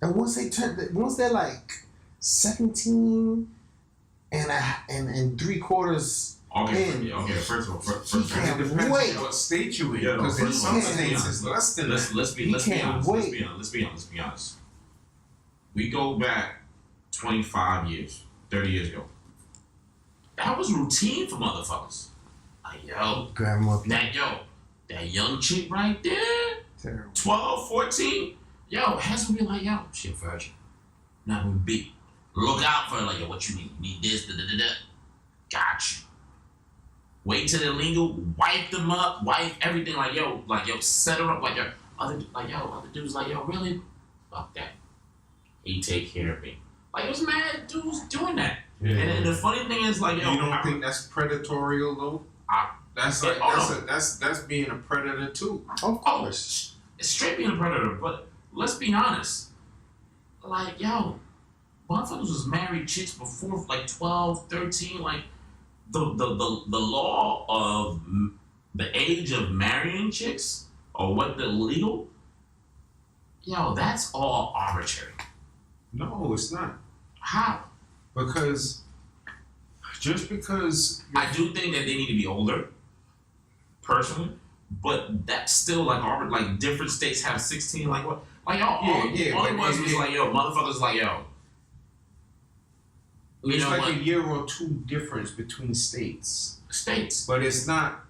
And once they're like 17 and 3/4. Okay, first of all, He can't It depends wait. on what state you in. Yeah, no, Because in first of some all, states it's less than that. let's be He honest. can't wait. Let's be honest. We go back 25 years, 30 years ago. That was routine for motherfuckers. Like, yo, Grab him up. that young chick right there, Terrible. 12, 14, yo, has to be like, yo, she a virgin. Not gonna be. Look out for her, like, yo, what you need? You need this, da-da-da-da. Got you. Wait till they're legal, wipe them up, wipe everything, like, yo, set her up, other dudes, like, yo, really? Fuck that. He take care of me. Like, there's mad dudes doing that. Yeah. And the funny thing is, like, yo, You don't think that's predatorial though? That's like that's being a predator too. Of course. it's straight being a predator, but let's be honest. Like, yo, motherfuckers was married chicks before like 12, 13, like the law of the age of marrying chicks or what the legal, yo, that's all arbitrary. No, it's not. How? Because just because I do think that they need to be older, personally, but that's still like different states have 16, like what? Like, yo, all it was like, yo, motherfuckers like, yo. You it's know like what? a year or two difference between states. States. But it's not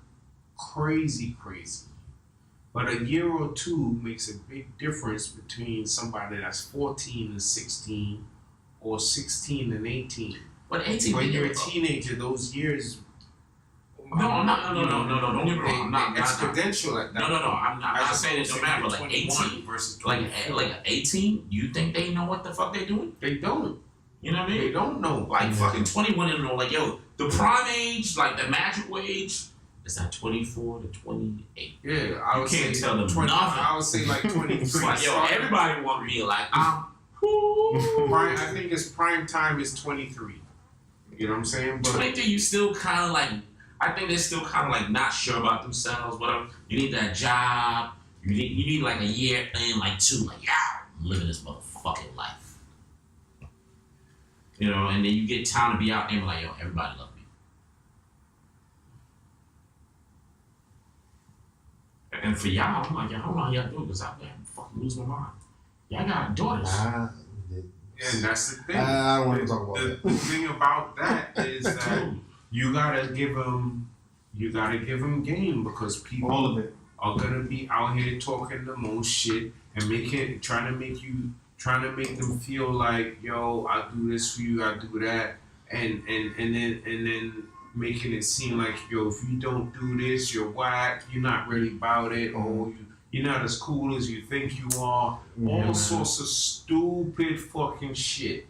crazy. But a year or two makes a big difference between somebody that's 14 and 16 or 16 and 18. But 18. When you're a teenager, those years. No, I'm not. No. Don't get me wrong. I'm not. Exponential at that. No. I'm not saying it don't matter. But like 18 versus 24. Like 18. You think they know what the fuck they doing? They don't. You know what I mean? They don't know. Like fucking 21 and know. Like, yo, the prime age, like the magical age, is that 24 to 28. Yeah, I would can't say tell them 20. nothing. I would say like 23. It's like, yo, everybody want me like I'm. Prime, I think it's prime time is 23. You know what I'm saying? But 23, you still kind of like. I think they're still kind of like not sure about themselves. Whatever. You need that job. You need like a year in, like 2. Like, yeah, I'm living this motherfucking life. You know, and then you get time to be out there and be like, yo, everybody love me. And for y'all, I'm like, yo, I don't know how y'all do it because I'm fucking losing my mind. Y'all got daughters. and that's the thing. I don't want to talk about the that. The thing about that is that you gotta give them game because people All of it. are gonna be out here talking the most shit and trying to make them feel like, yo, I do this for you, I do that, and then making it seem like, yo, if you don't do this, you're whack, you're not really about it, or you're not as cool as you think you are, all sorts of stupid fucking shit,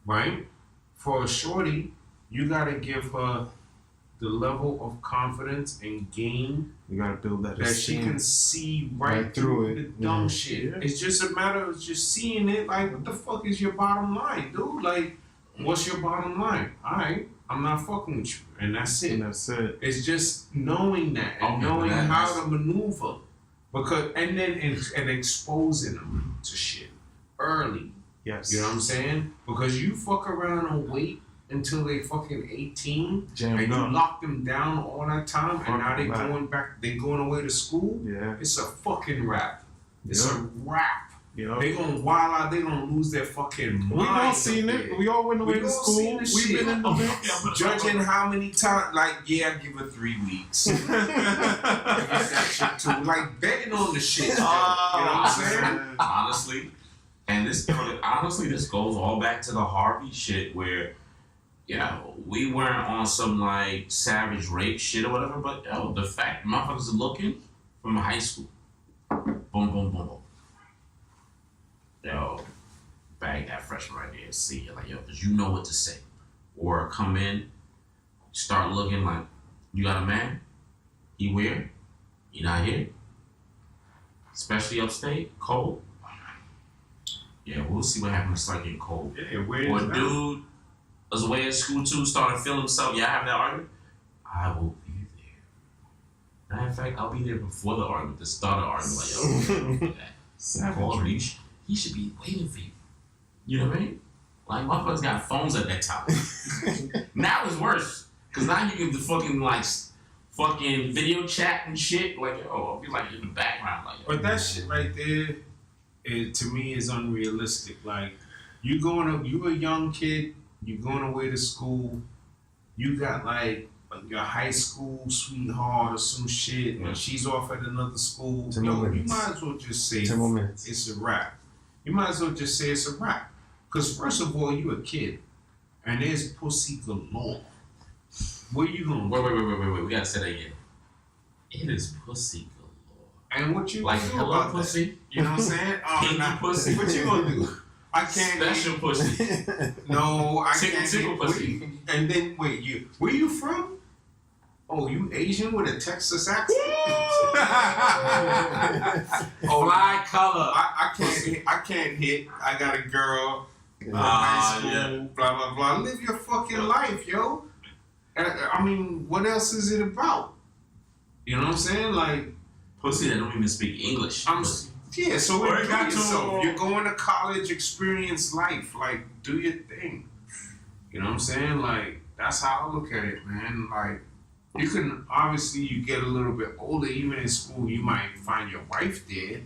right? For a shorty, you gotta give her the level of confidence and game You gotta build that. that she can see right through the dumb shit. Yeah. It's just a matter of just seeing it. Like, what the fuck is your bottom line, dude? Like, what's your bottom line? Alright, I'm not fucking with you, and that's it. And that's it. It's just knowing that and Okay, knowing but how that's- to maneuver, because and then and exposing them to shit early. Yes. You know what I'm saying? Because you fuck around and wait until they fucking 18 Jammed and you up. lock them down all that time, and now they going away to school. Yeah. It's a fucking wrap. It's a wrap. You know, They gonna wild out. They gonna lose their fucking mind. we all seen it. We all went away to school. We've been in the mix. Judging how many times, like, yeah, I give her 3 weeks. That shit too. Like, betting on the shit. You know what I'm saying? Honestly, and this goes all back to the Harvey shit where, we weren't on some like savage rape shit or whatever, but the fact motherfuckers are looking from high school. Boom, boom, boom, boom. Bag that freshman right there and see you. Like, because you know what to say. Or come in, start looking like, you got a man? He where? He not here? Especially upstate, cold. Yeah, we'll see what happens when it start getting cold. Yeah, where Or is that? dude was away at school too, started feeling himself. Yeah, I have that argument. I will be there. Matter of fact, I'll be there before the argument, the start of the argument. Like, yo, that. He should be waiting for you. You know what I mean? Like, motherfuckers got phones at that time. Now it's worse. Because now you get the fucking video chat and shit. Like, I'll be like in the background. Like, But that shit right there, to me, is unrealistic. Like, you a young kid, you're going away to school, you got like your high school sweetheart or some shit, and she's off at another school. You might as well just say it's a wrap. You might as well just say it's a wrap. Because first of all, you a kid, and there's pussy galore. Where you gonna Wait. We gotta say that again. It is pussy galore. And what you like gonna do hello about pussy? that? You know what I'm saying? Pinky pussy. What you gonna do? I can't. Special pussy. No, I can't. Tickle pussy. And then wait, where you from? Oh, you Asian with a Texas accent? Fly color. I can't hit. I got a girl. High school. Blah blah blah. Live your fucking life, yo. I mean, what else is it about? You know what I'm saying? Like pussy that don't even speak English. Yeah, so Where enjoy yourself. You're going to college, experience life. Like, do your thing. You know what I'm saying? Like, that's how I look at it, man. Like, you can, obviously, you get a little bit older, even in school, you might find your wife there,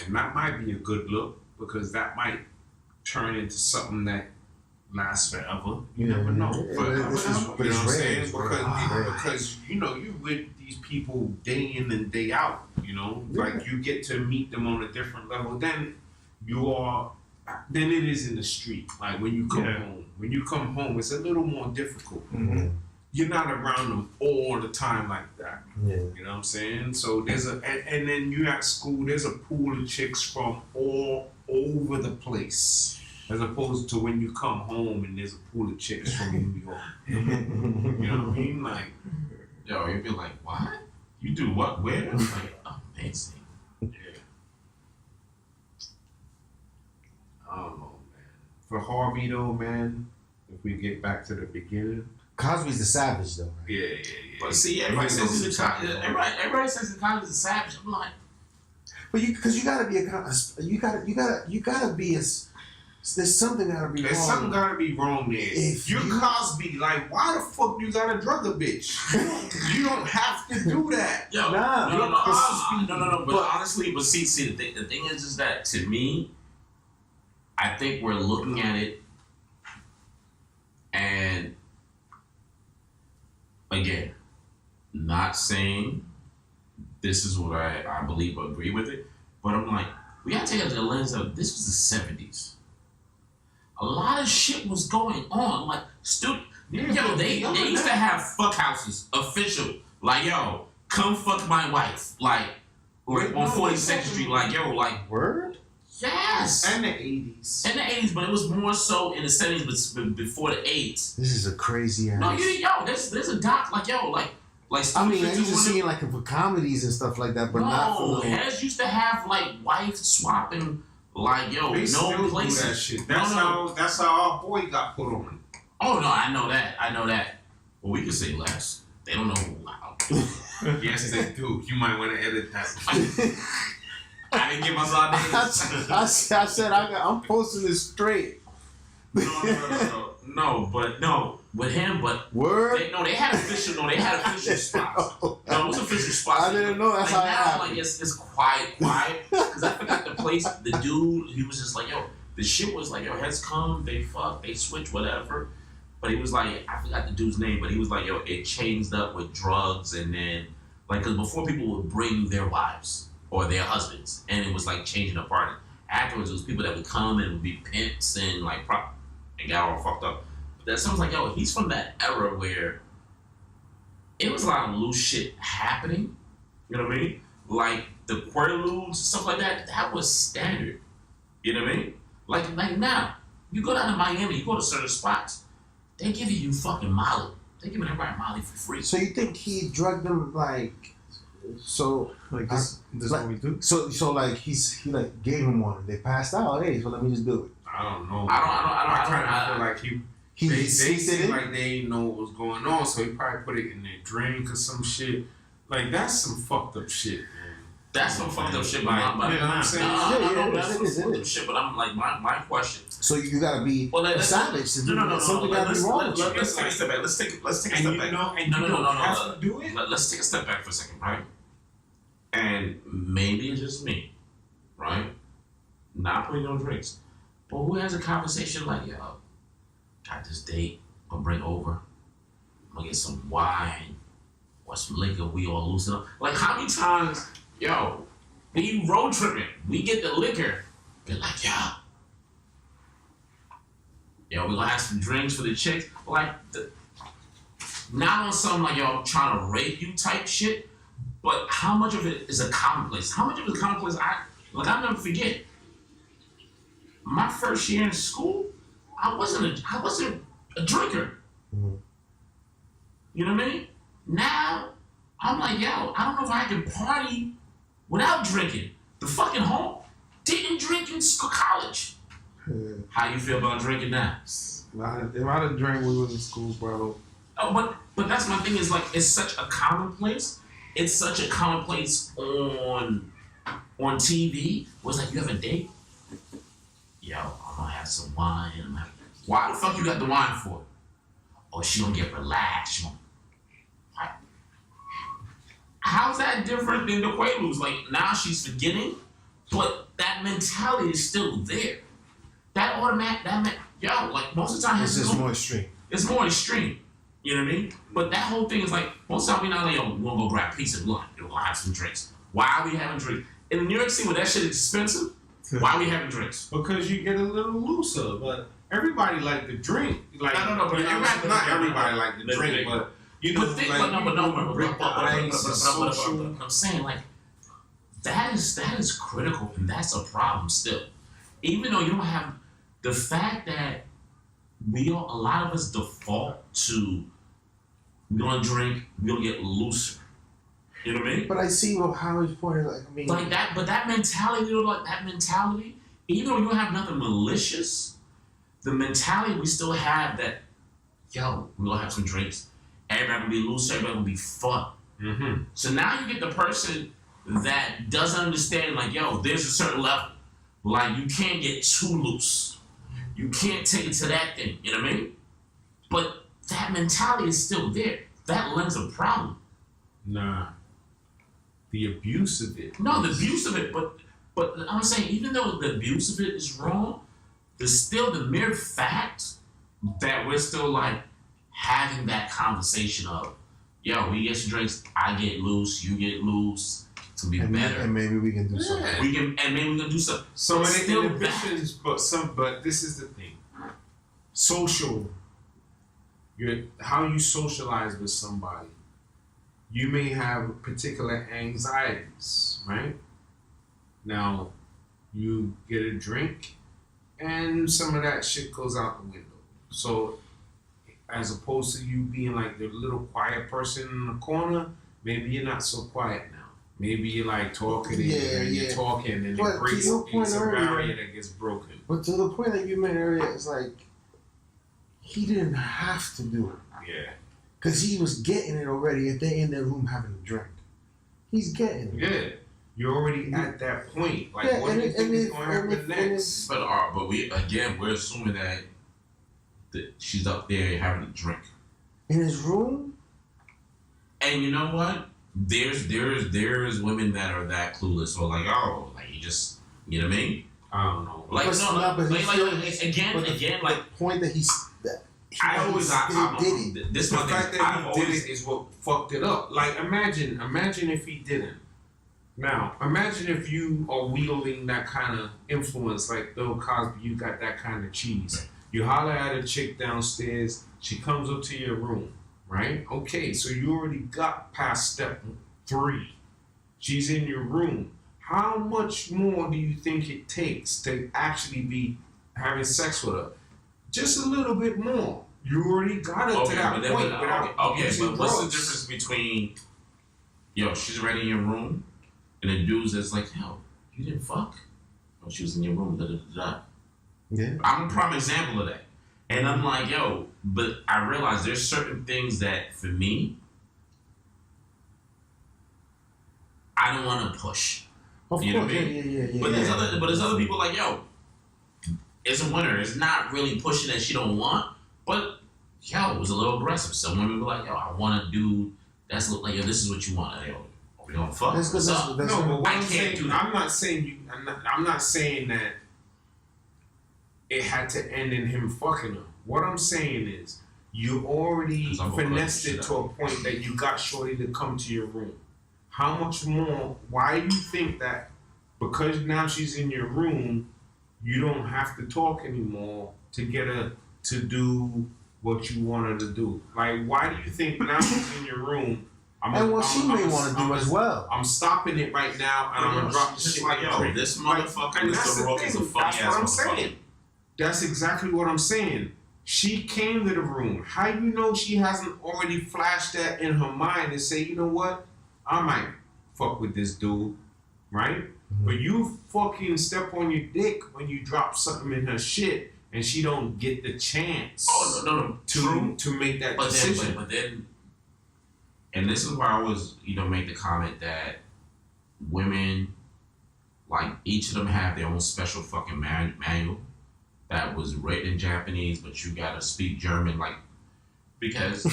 and that might be a good look, because that might turn into something that lasts forever. You never know. But, you know what I'm saying? Because, you know, you with these people day in and day out, you know? Like, you get to meet them on a different level. Then it is in the street. Like, when you come home. When you come home, it's a little more difficult. Mm-hmm. You're not around them all the time like that. Yeah. You know what I'm saying? So there's and then you at school, there's a pool of chicks from all over the place. As opposed to when you come home and there's a pool of chicks from New York. You know what I mean? Like, yo, you'd be like, what? You do what? Where? Like, amazing. Yeah. I don't know, man. For Harvey though, man, if we get back to the beginning. Cosby's the savage though, right? Yeah. But see, everybody says he's a savage. Everybody says the Cosby's a savage. I'm like, but because you gotta be you gotta be there's something gotta be wrong. There's something gotta be wrong there. If you're Cosby, like, why the fuck you gotta drug a bitch? You don't have to do that. yo, no. But honestly, see, the thing is that to me, I think we're looking at it, and again, not saying this is what I believe or agree with it, but I'm like, we gotta take it to the lens of this was the 70s. A lot of shit was going on. Like, they used to have fuck houses, official. Like, yo, come fuck my wife. Like on 42nd Street. Like, yo, like. Word? Yes. And the 80s. In the 80s, but it was more so in the 70s, but before the 80s. This is a crazy ass. No, there's a doc, like, yo, like. I mean, I used to see it like for comedies and stuff like that, but not for the... Heads used to have, like, wife swapping. Like, yo, they no place. That shit. That's how our boy got put on. Oh no, I know that. Well, we can say less. They don't know. Wow. Yes, they do. You might want to edit that. I didn't give myself names. I said I'm posting this straight. No, but no, with him, but Word? they had official spots. No, it was official spots. I didn't know that's like how it now, happened. like it's quiet, because I forgot the place. The dude, he was just like, yo, the shit was like, yo, heads come, they fuck, they switch, whatever. But he was like, I forgot the dude's name, but he was like, yo, it changed up with drugs, and then like, because before people would bring their wives or their husbands, and it was like changing the party. Afterwards, it was people that would come and would be pimps and like and got all fucked up. But that sounds like, yo, he's from that era where it was a lot of loose shit happening. You know what I mean? Like the Quaaludes, stuff like that. That was standard. You know what I mean? Like now, you go down to Miami, you go to certain spots, they give you fucking Molly. They giving everybody Molly for free. So you think he drugged them like? So like this is like, what we do. So like he like gave him one. They passed out. Hey, so let me just do it. I don't know. I I kind of feel like they sneaked it seem in? like they ain't know what was going on, so he probably put it in their drink or some shit. Like that's some fucked up shit, man. That's some fucked up shit, but Like, I'm you know what I'm saying? that's it some is, fucked up shit. But I'm like, my question. So you gotta be savage. Something gotta be wrong with you. Let's take a step back. Let's take a step back. No. Have to do it. Let's take a step back for a second, right? And maybe it's just me, right? Not putting on drinks. But who has a conversation like, yo, got this date, I'm gonna bring over, I'm gonna get some wine or some liquor, we all loosen up. Like, how many times, yo, we road tripping, we get the liquor, they're like, yo, we gonna have some drinks for the chicks. Like, not on some like, yo, I'm trying to rape you type shit, but how much of it is a commonplace? How much of it is a commonplace? I'll never forget. My first year in school, I wasn't a drinker. Mm-hmm. You know what I mean? Now, I'm like, yo, I don't know if I can party without drinking. The fucking home didn't drink in college. Yeah. How you feel about drinking now? If I'd have drank when we was in school, bro. Oh, but that's my thing is like, it's such a commonplace. It's such a commonplace on TV. Was like, you have a date? Yo, I'm gonna have some wine. Why the fuck you got the wine for? Oh, she gonna get relaxed. How's that different than the Quaaludes? Like, now she's forgetting, but that mentality is still there. That yo, like most of the time, It's just more extreme. It's more extreme. You know what I mean? But that whole thing is like, most of the time we not like, yo, we're gonna go grab pizza, we're gonna have some drinks. Why are we having drinks? In New York City, where that shit is expensive, why are we having drinks? Because you get a little looser, but everybody like to drink. Like, No, but not everybody like to drink, but you know, I'm saying like that is critical, and that's a problem still. Even though you don't have the fact that a lot of us default to we're gonna drink, we're gonna get looser. You know what I mean? But I see how he's pointing. Like, I mean, like that. But that mentality, even though you don't have nothing malicious, the mentality we still have that, yo, we're gonna have some drinks. Everybody gonna be loose. Everybody gonna be fun. Mm-hmm. So now you get the person that doesn't understand. Like, yo, there's a certain level. Like, you can't get too loose. You can't take it to that thing. You know what I mean? But that mentality is still there. That lends a problem. Nah. The abuse of it. No, the abuse of it, but I'm saying, even though the abuse of it is wrong, there's still the mere fact that we're still like having that conversation of, yo, we get some drinks, I get loose, you get loose, to be better. And maybe we can do something. Maybe we can do something. So many still inhibitions, but this is the thing. Social. How you socialize with somebody. You may have particular anxieties, right? Now, you get a drink, and some of that shit goes out the window. So, as opposed to you being like the little quiet person in the corner, maybe you're not so quiet now. Maybe you're like talking you're talking, and it breaks a barrier that gets broken. But to the point that you made earlier, it's like he didn't have to do it. Yeah. Because he was getting it already if they're in their room having a drink. He's getting it. Yeah. You're already at that point. Like, Yeah, what do you think is going to happen and next? But we're assuming that she's up there having a drink in his room. And you know what? There's women that are that clueless or like, oh, like you just, you know what I mean? I don't know. Like But no, not, but like, he's again, like the point that he did it. This The one fact thing, that I've he did always it is what fucked it up. Like imagine if he didn't. Now, imagine if you are wielding that kind of influence, like Bill Cosby, you got that kind of cheese. You holler at a chick downstairs, she comes up to your room, right? Okay, so you already got past step 3. She's in your room. How much more do you think it takes to actually be having sex with her? Just a little bit more. You already got it to that point without using but what's the drugs. difference between, yo, she's already in your room, and the dude's that's like, yo, you didn't fuck? Oh, she was in your room, da da da da. Yeah. I'm a prime example of that. And I'm like, yo, but I realize there's certain things that, for me, I don't want to push. Of You know course, what I mean? yeah. But there's other people like, yo, it's a winner. It's not really pushing that she don't want, but yo, it was a little aggressive. Some women be like, yo, I want to do. That's like, yo, this is what you want. Yo, are we gonna fuck? That's What's up? that's No, but what I I'm can't saying, do that. I'm not saying that it had to end in him fucking her. What I'm saying is, you already 'Cause I'm gonna finessed cut it this to a point that you got Shorty to come to your room. How much more? Why do you think that because now she's in your room, you don't have to talk anymore to get her to do what you want her to do? Like, why do you think now she's in your room? and what she may want to do as well. I'm stopping it right now, and I'm gonna drop the Just shit like, in the yo, crate. this Like, motherfucker, and that's Mr. the Rook is a thing. funny That's ass what I'm motherfucker. saying. That's exactly what I'm saying. She came to the room. How you know she hasn't already flashed that in her mind and say, you know what? I might fuck with this dude, right? Mm-hmm. But you fucking step on your dick when you drop something in her shit and she don't get the chance Oh no, to make that But decision. then, but then, and this is why I always, make the comment that women, like, each of them have their own special fucking manual that was written in Japanese, but you gotta speak German, like, because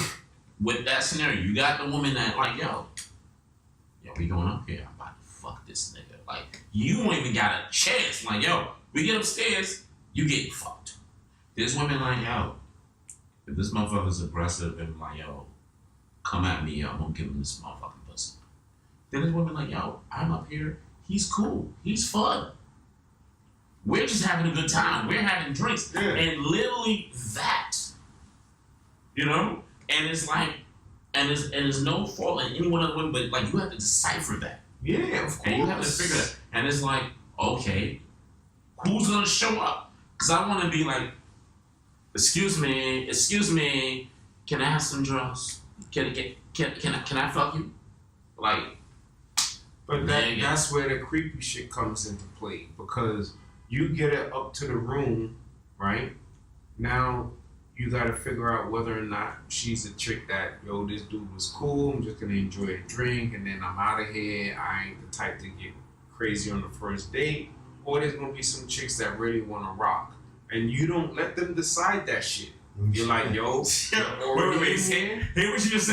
with that scenario, you got the woman that, like, yo, we going up here, I'm about to fuck this nigga. Like, you don't even got a chance. Like, yo, we get upstairs, you getting fucked. There's women like, yo, if this motherfucker's aggressive and like, yo, come at me, yo, I'm gonna give him this motherfucking pussy. Then there's women like, yo, I'm up here, he's cool, he's fun. We're just having a good time. We're having drinks. Yeah. And literally that, and it's like, and it's no fault in any one of the women, but like, you have to decipher that. Yeah, of course. And you have to figure that. And it's like, okay, who's gonna show up? Because I want to be like, excuse me, can I have some drugs? Can I fuck you? Like, But Yeah. that's where the creepy shit comes into play, because you get it up to the room, right? Now you got to figure out whether or not she's a chick that, yo, this dude was cool, I'm just gonna enjoy a drink and then I'm out of here. I ain't the type to get crazy on the first date. Or there's gonna be some chicks that really want to rock, and you don't let them decide that shit. You're like, yo, wait, hear what you just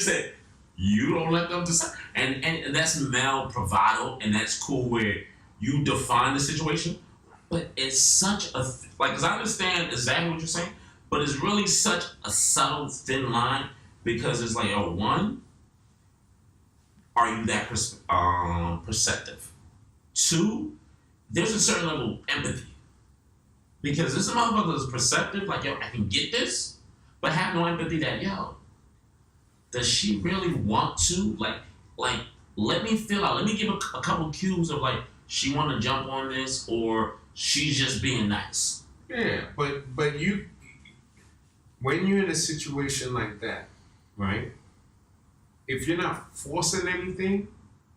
said. You don't let them decide. And that's male bravado, and that's cool where you define the situation, but it's such a, because I understand exactly what you're saying, but it's really such a subtle, thin line, because it's like, oh, one, are you that perceptive? Two, there's a certain level of empathy. Because this motherfucker is perceptive, like, yo, I can get this, but have no empathy that, yo, does she really want to? Like, let me feel out. Let me give a couple cues of, like, she want to jump on this, or she's just being nice. yeah, but you, when you're in a situation like that, right? If you're not forcing anything,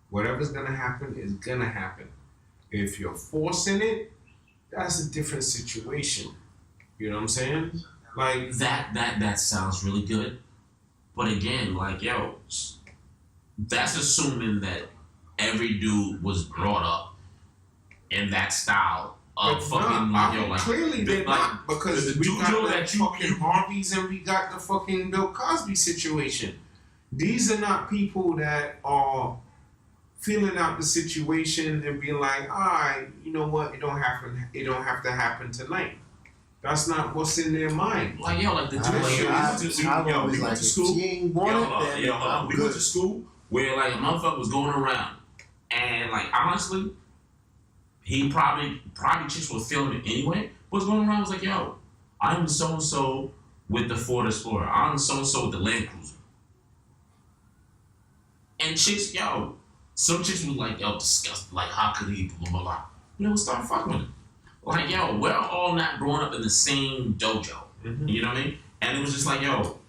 whatever's gonna happen is gonna happen. If you're forcing it, that's a different situation. You know what I'm saying? Like That sounds really good. But again, like, yo, that's assuming that every dude was brought up in that style fucking like clearly they're like, not, because the we dude got that the fucking Harveys and we got the fucking Bill Cosby situation. These are not people that are feeling out the situation and being like, all right, you know what, it don't have to happen tonight. That's not what's in their mind. Like like the dude we went to school. We went to school where like a motherfucker was going around, and like honestly, he probably chicks were feeling it anyway. What's going around was like, yo, I'm so and so with the Ford Explorer. I'm so and so with the Land Cruiser. And chicks, some chicks was like, yo, disgusting. Like, how could he, blah, blah, blah. Start fucking with him. Like, yo, we're all not growing up in the same dojo. Mm-hmm. You know what I mean? And it was just like, yo,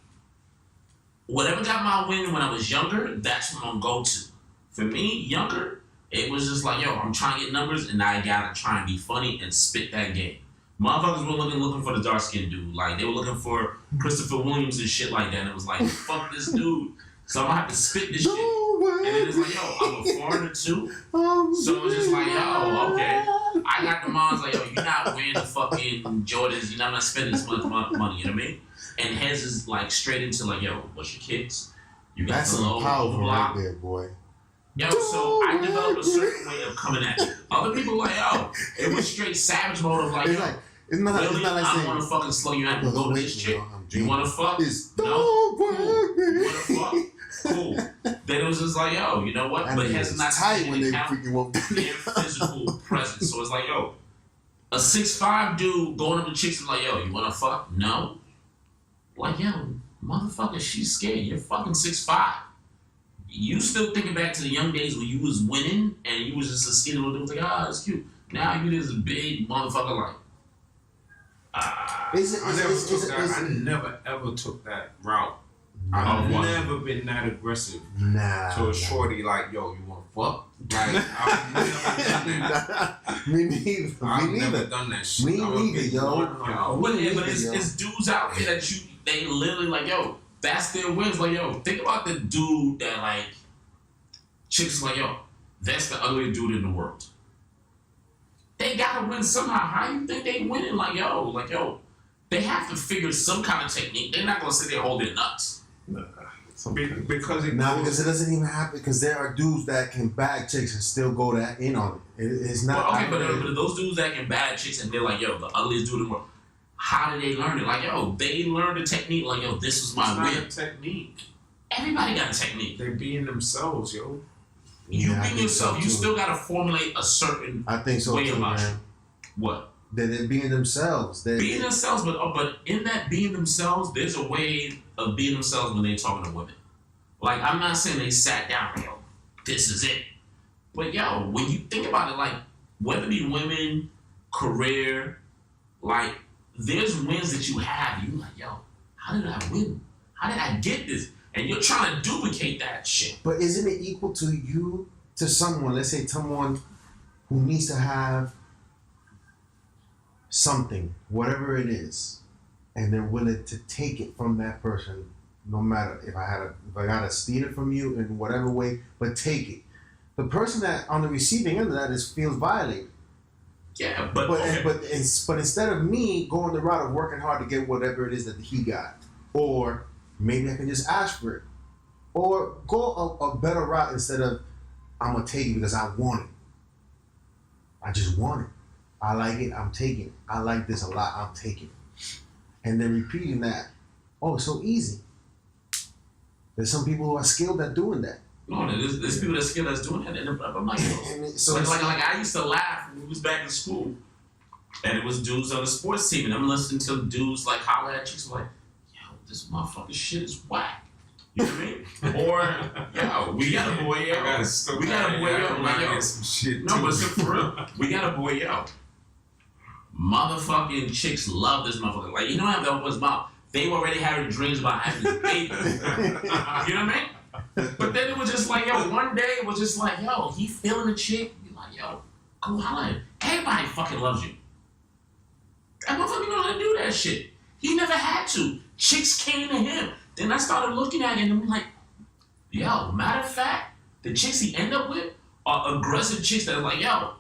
whatever got my win when I was younger, that's what I'm going to go to. For me, younger, it was just like, yo, I'm trying to get numbers, and I gotta try and be funny and spit that game. Motherfuckers were looking for the dark-skinned dude. Like, they were looking for Christopher Williams and shit like that. And it was like, fuck this dude. So I'm gonna have to spit this shit. And then it's like, yo, I'm a foreigner too. So it's just like, yo, okay. I got the moms like, yo, you're not wearing the fucking Jordans. You're not spending this much money. You know what I mean? And Hez is like straight into like, yo, what's your kicks? You got That's the low powerful block. right there, boy. Yo, so I developed a certain way of coming at it. Other people like, yo, it was straight savage mode of like, it's not really, like I saying, want to fucking slow you out and go to this chick. You want to fuck? No. Cool. You want to fuck? Cool. Then it was just like, yo, you know what? But it has not tight when they freaking won't their physical presence. So it's like, yo, a 6'5" dude going up to chicks and like, yo, you want to fuck? No. Like, yo, motherfucker, she's scared. You're fucking 6'5". You still thinking back to the young days when you was winning and you was just a skinny little dude like, that's cute. Now you this big motherfucker like, I never ever took that route. I've never been that aggressive to a shorty like, yo, you want to fuck? Like, I've never done that. Me neither. I've never done that shit. Me neither, yo. But it's dudes out there that they literally like, yo, that's their wins. Like, yo, think about the dude that like, chicks like, yo, that's the ugliest dude in the world. They gotta win somehow. How you think they winning? Like, yo, they have to figure some kind of technique. They're not gonna sit there holding nuts. Because it doesn't even happen. Because there are dudes that can bag chicks and still go in on it. It's not. Well, okay, but those dudes that can bag chicks and they're like, yo, the ugliest dude in the world. How did they learn it? Like, yo, they learned the technique. Like, yo, this was my win. It's not a technique. Everybody got a technique. They're being themselves, yo. You being yourself. You still gotta formulate a certain way about you. What? They're being themselves. Being themselves, but in that being themselves, there's a way of being themselves when they're talking to women. Like, I'm not saying they sat down, yo, this is it. But yo, when you think about it, like, whether it be women, career, like, there's wins that you have. You like, yo, how did I win? How did I get this? And you're trying to duplicate that shit. But isn't it equal to you, to someone, let's say someone who needs to have something, whatever it is, and they're willing to take it from that person, no matter if I gotta steal it from you in whatever way, but take it. The person that on the receiving end of that feels violated. Yeah, but instead of me going the route of working hard to get whatever it is that he got, or maybe I can just ask for it, or go a better route instead of I'm gonna take it because I want it. I just want it. I like it, I'm taking it. I like this a lot, I'm taking it. And then repeating that. Oh, it's so easy. There's some people who are skilled at doing that. No, there's people that skilled at doing that. And I'm like, like I used to laugh when we was back in school. And it was dudes on the sports team. And I'm listening to dudes like holler at chicks like, yo, this motherfucking shit is whack. You know what I mean? Or, yo, we got a boy, yo. We got a boy, yo. Like, yo. Some shit no, but for real, we got a boy, yo. Motherfucking chicks love this motherfucker. Like, you know how that was mouth. They already having dreams about having a baby. You know what I mean? But then it was just like, yo, one day it was just like, yo, he feeling a chick. Be like, yo, go holler. Everybody fucking loves you. That motherfucker know how to do that shit. He never had to. Chicks came to him. Then I started looking at him and I'm like, yo, matter of fact, the chicks he end up with are aggressive chicks that are like, yo,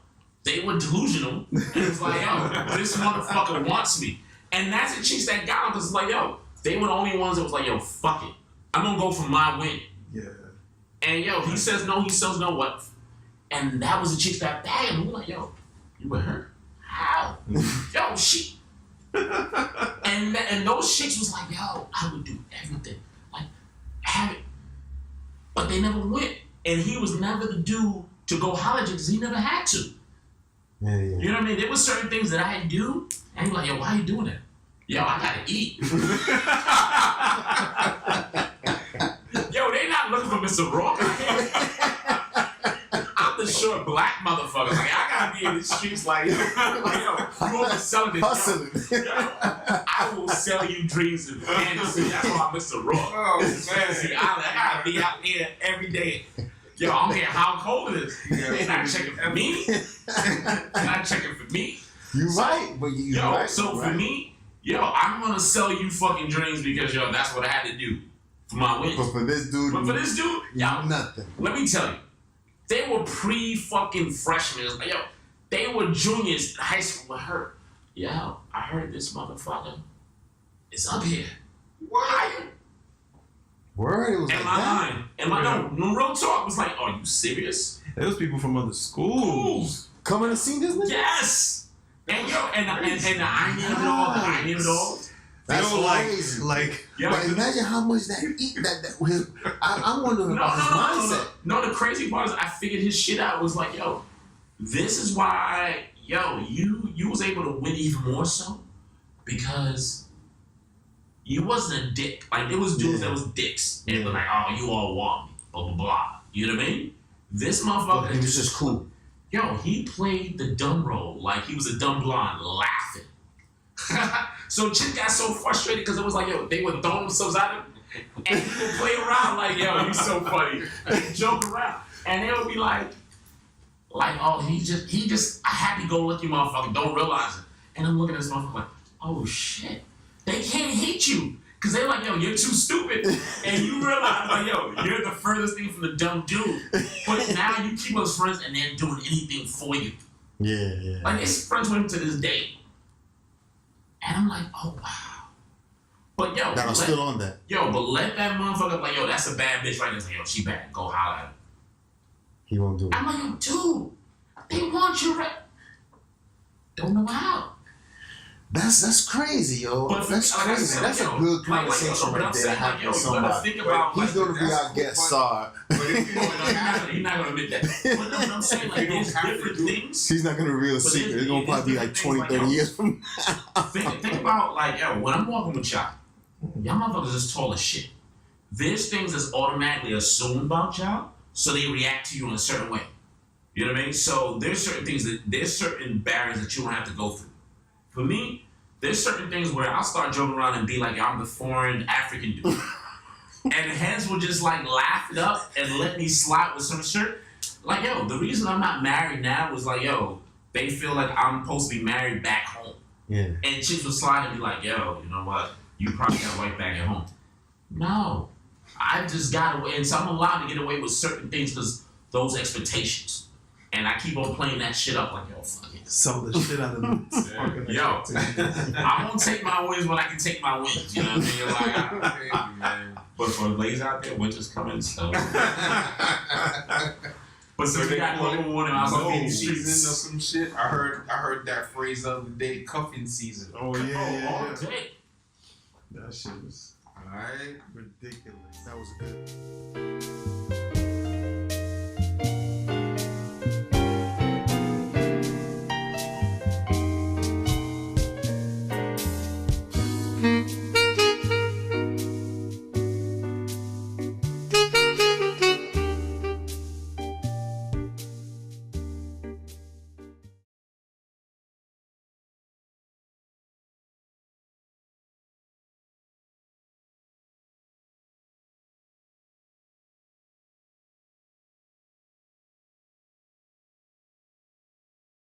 they were delusional. And it was like, yo, this motherfucker wants me. And that's the chicks that got him, because it's like, yo, they were the only ones that was like, yo, fuck it. I'm gonna go for my win. Yeah. And yo, he says no, he says no, what? And that was the chicks that bagged him. We were like, yo, you with her? How? Yo, she. and those chicks was like, yo, I would do everything. Like, have it. But they never went. And he was never the dude to go holler at you because he never had to. Yeah. You know what I mean? There was certain things that I do, and he was like, yo, why are you doing that? Yo, I gotta eat. Yo, they not looking for Mr. Rock. I'm the short black motherfucker. Like, I gotta be in the streets like, yo, you over selling this. Hustling. Yo, I will sell you dreams and fantasy. That's why I'm Mr. Rock. Oh, This is fantasy island. I gotta be out there every day. Yo, I'm here. How cold it is. They're not checking for me. They're not checking for me. You right, but you right. So you for right. me, yo, I'm gonna sell you fucking dreams because yo, that's what I had to do for my wins. But for this dude, yo, nothing. let me tell you, they were pre-fucking freshmen. Like, yo, they were juniors in high school with her. Yo, I heard this motherfucker is up here. Why? Word, it was Am like I that. lying? Am I no real talk? Was like, are you serious? There was people from other schools. Coming to see this nigga? Yes. And yo, and the irony of it all, the irony of it all. That's Yo, crazy. Yo, But imagine how much that eat that his. I'm wondering about his mindset. No, the crazy part is I figured his shit out. Was like, yo, this is why, yo, you was able to win even more so because you wasn't a dick. Like there was dudes that was dicks and were like, oh, you all want me, blah blah blah. You know what I mean? This motherfucker, He was just cool. yo, he played the dumb role like he was a dumb blonde laughing. So chick got so frustrated because it was like, yo, they would throw themselves at him and he would play around like, yo, you so funny. And joke around. And they would be like, oh, he just a happy-go-lucky motherfucker, don't realize it. And I'm looking at this motherfucker like, oh shit. They can't hate you. Cause they're like, yo, you're too stupid. And you realize, like, yo, you're the furthest thing from the dumb dude. But now you keep us friends and they're doing anything for you. Yeah. Like, it's friends with him to this day. And I'm like, oh, wow. But, yo. That I'm still on that. Yo, but let that motherfucker, like, yo, that's a bad bitch right there. Like, yo, she bad. Go holler at her. He won't do it. I'm like, yo, dude, they want you right. Don't know how. That's crazy, yo. But That's like I crazy. said, That's yo, a good but conversation I'm right there to saying, have like, yo, with you gotta somebody. think about, He's like, gonna be that's our guest star. But if you don't have he's not gonna admit that. But no, what I'm saying, like, You don't there's have to different do it. things. He's not gonna reveal a But secret. there's- It's gonna there's probably be like different 20, things, 30 years from Think about, like, yo, when I'm walking with y'all motherfuckers is tall as shit. There's things that's automatically assumed about y'all, so they react to you in a certain way. You know what I mean? So there's certain barriers that you don't have to go through. For me, there's certain things where I'll start joking around and be like, yo, I'm the foreign African dude. And heads will just like laugh it up and let me slide with some shit. Like, yo, the reason I'm not married now is like, yo, they feel like I'm supposed to be married back home. Yeah. And chicks will slide and be like, yo, you know what? You probably got a wife back at home. No. I just got away. And so I'm allowed to get away with certain things because those expectations. And I keep on playing that shit up like, yo, fuck it. Sell the shit out of them. Yo, I'm gonna take my wins when I can take my wins. You know what I mean? Like, but for the ladies out there, winter's coming, so. But since we got global warming, I was cuffing like, season or some shit. I heard that phrase the other day, cuffing season. Oh yeah. all day. That shit was Alright. Ridiculous. That was good.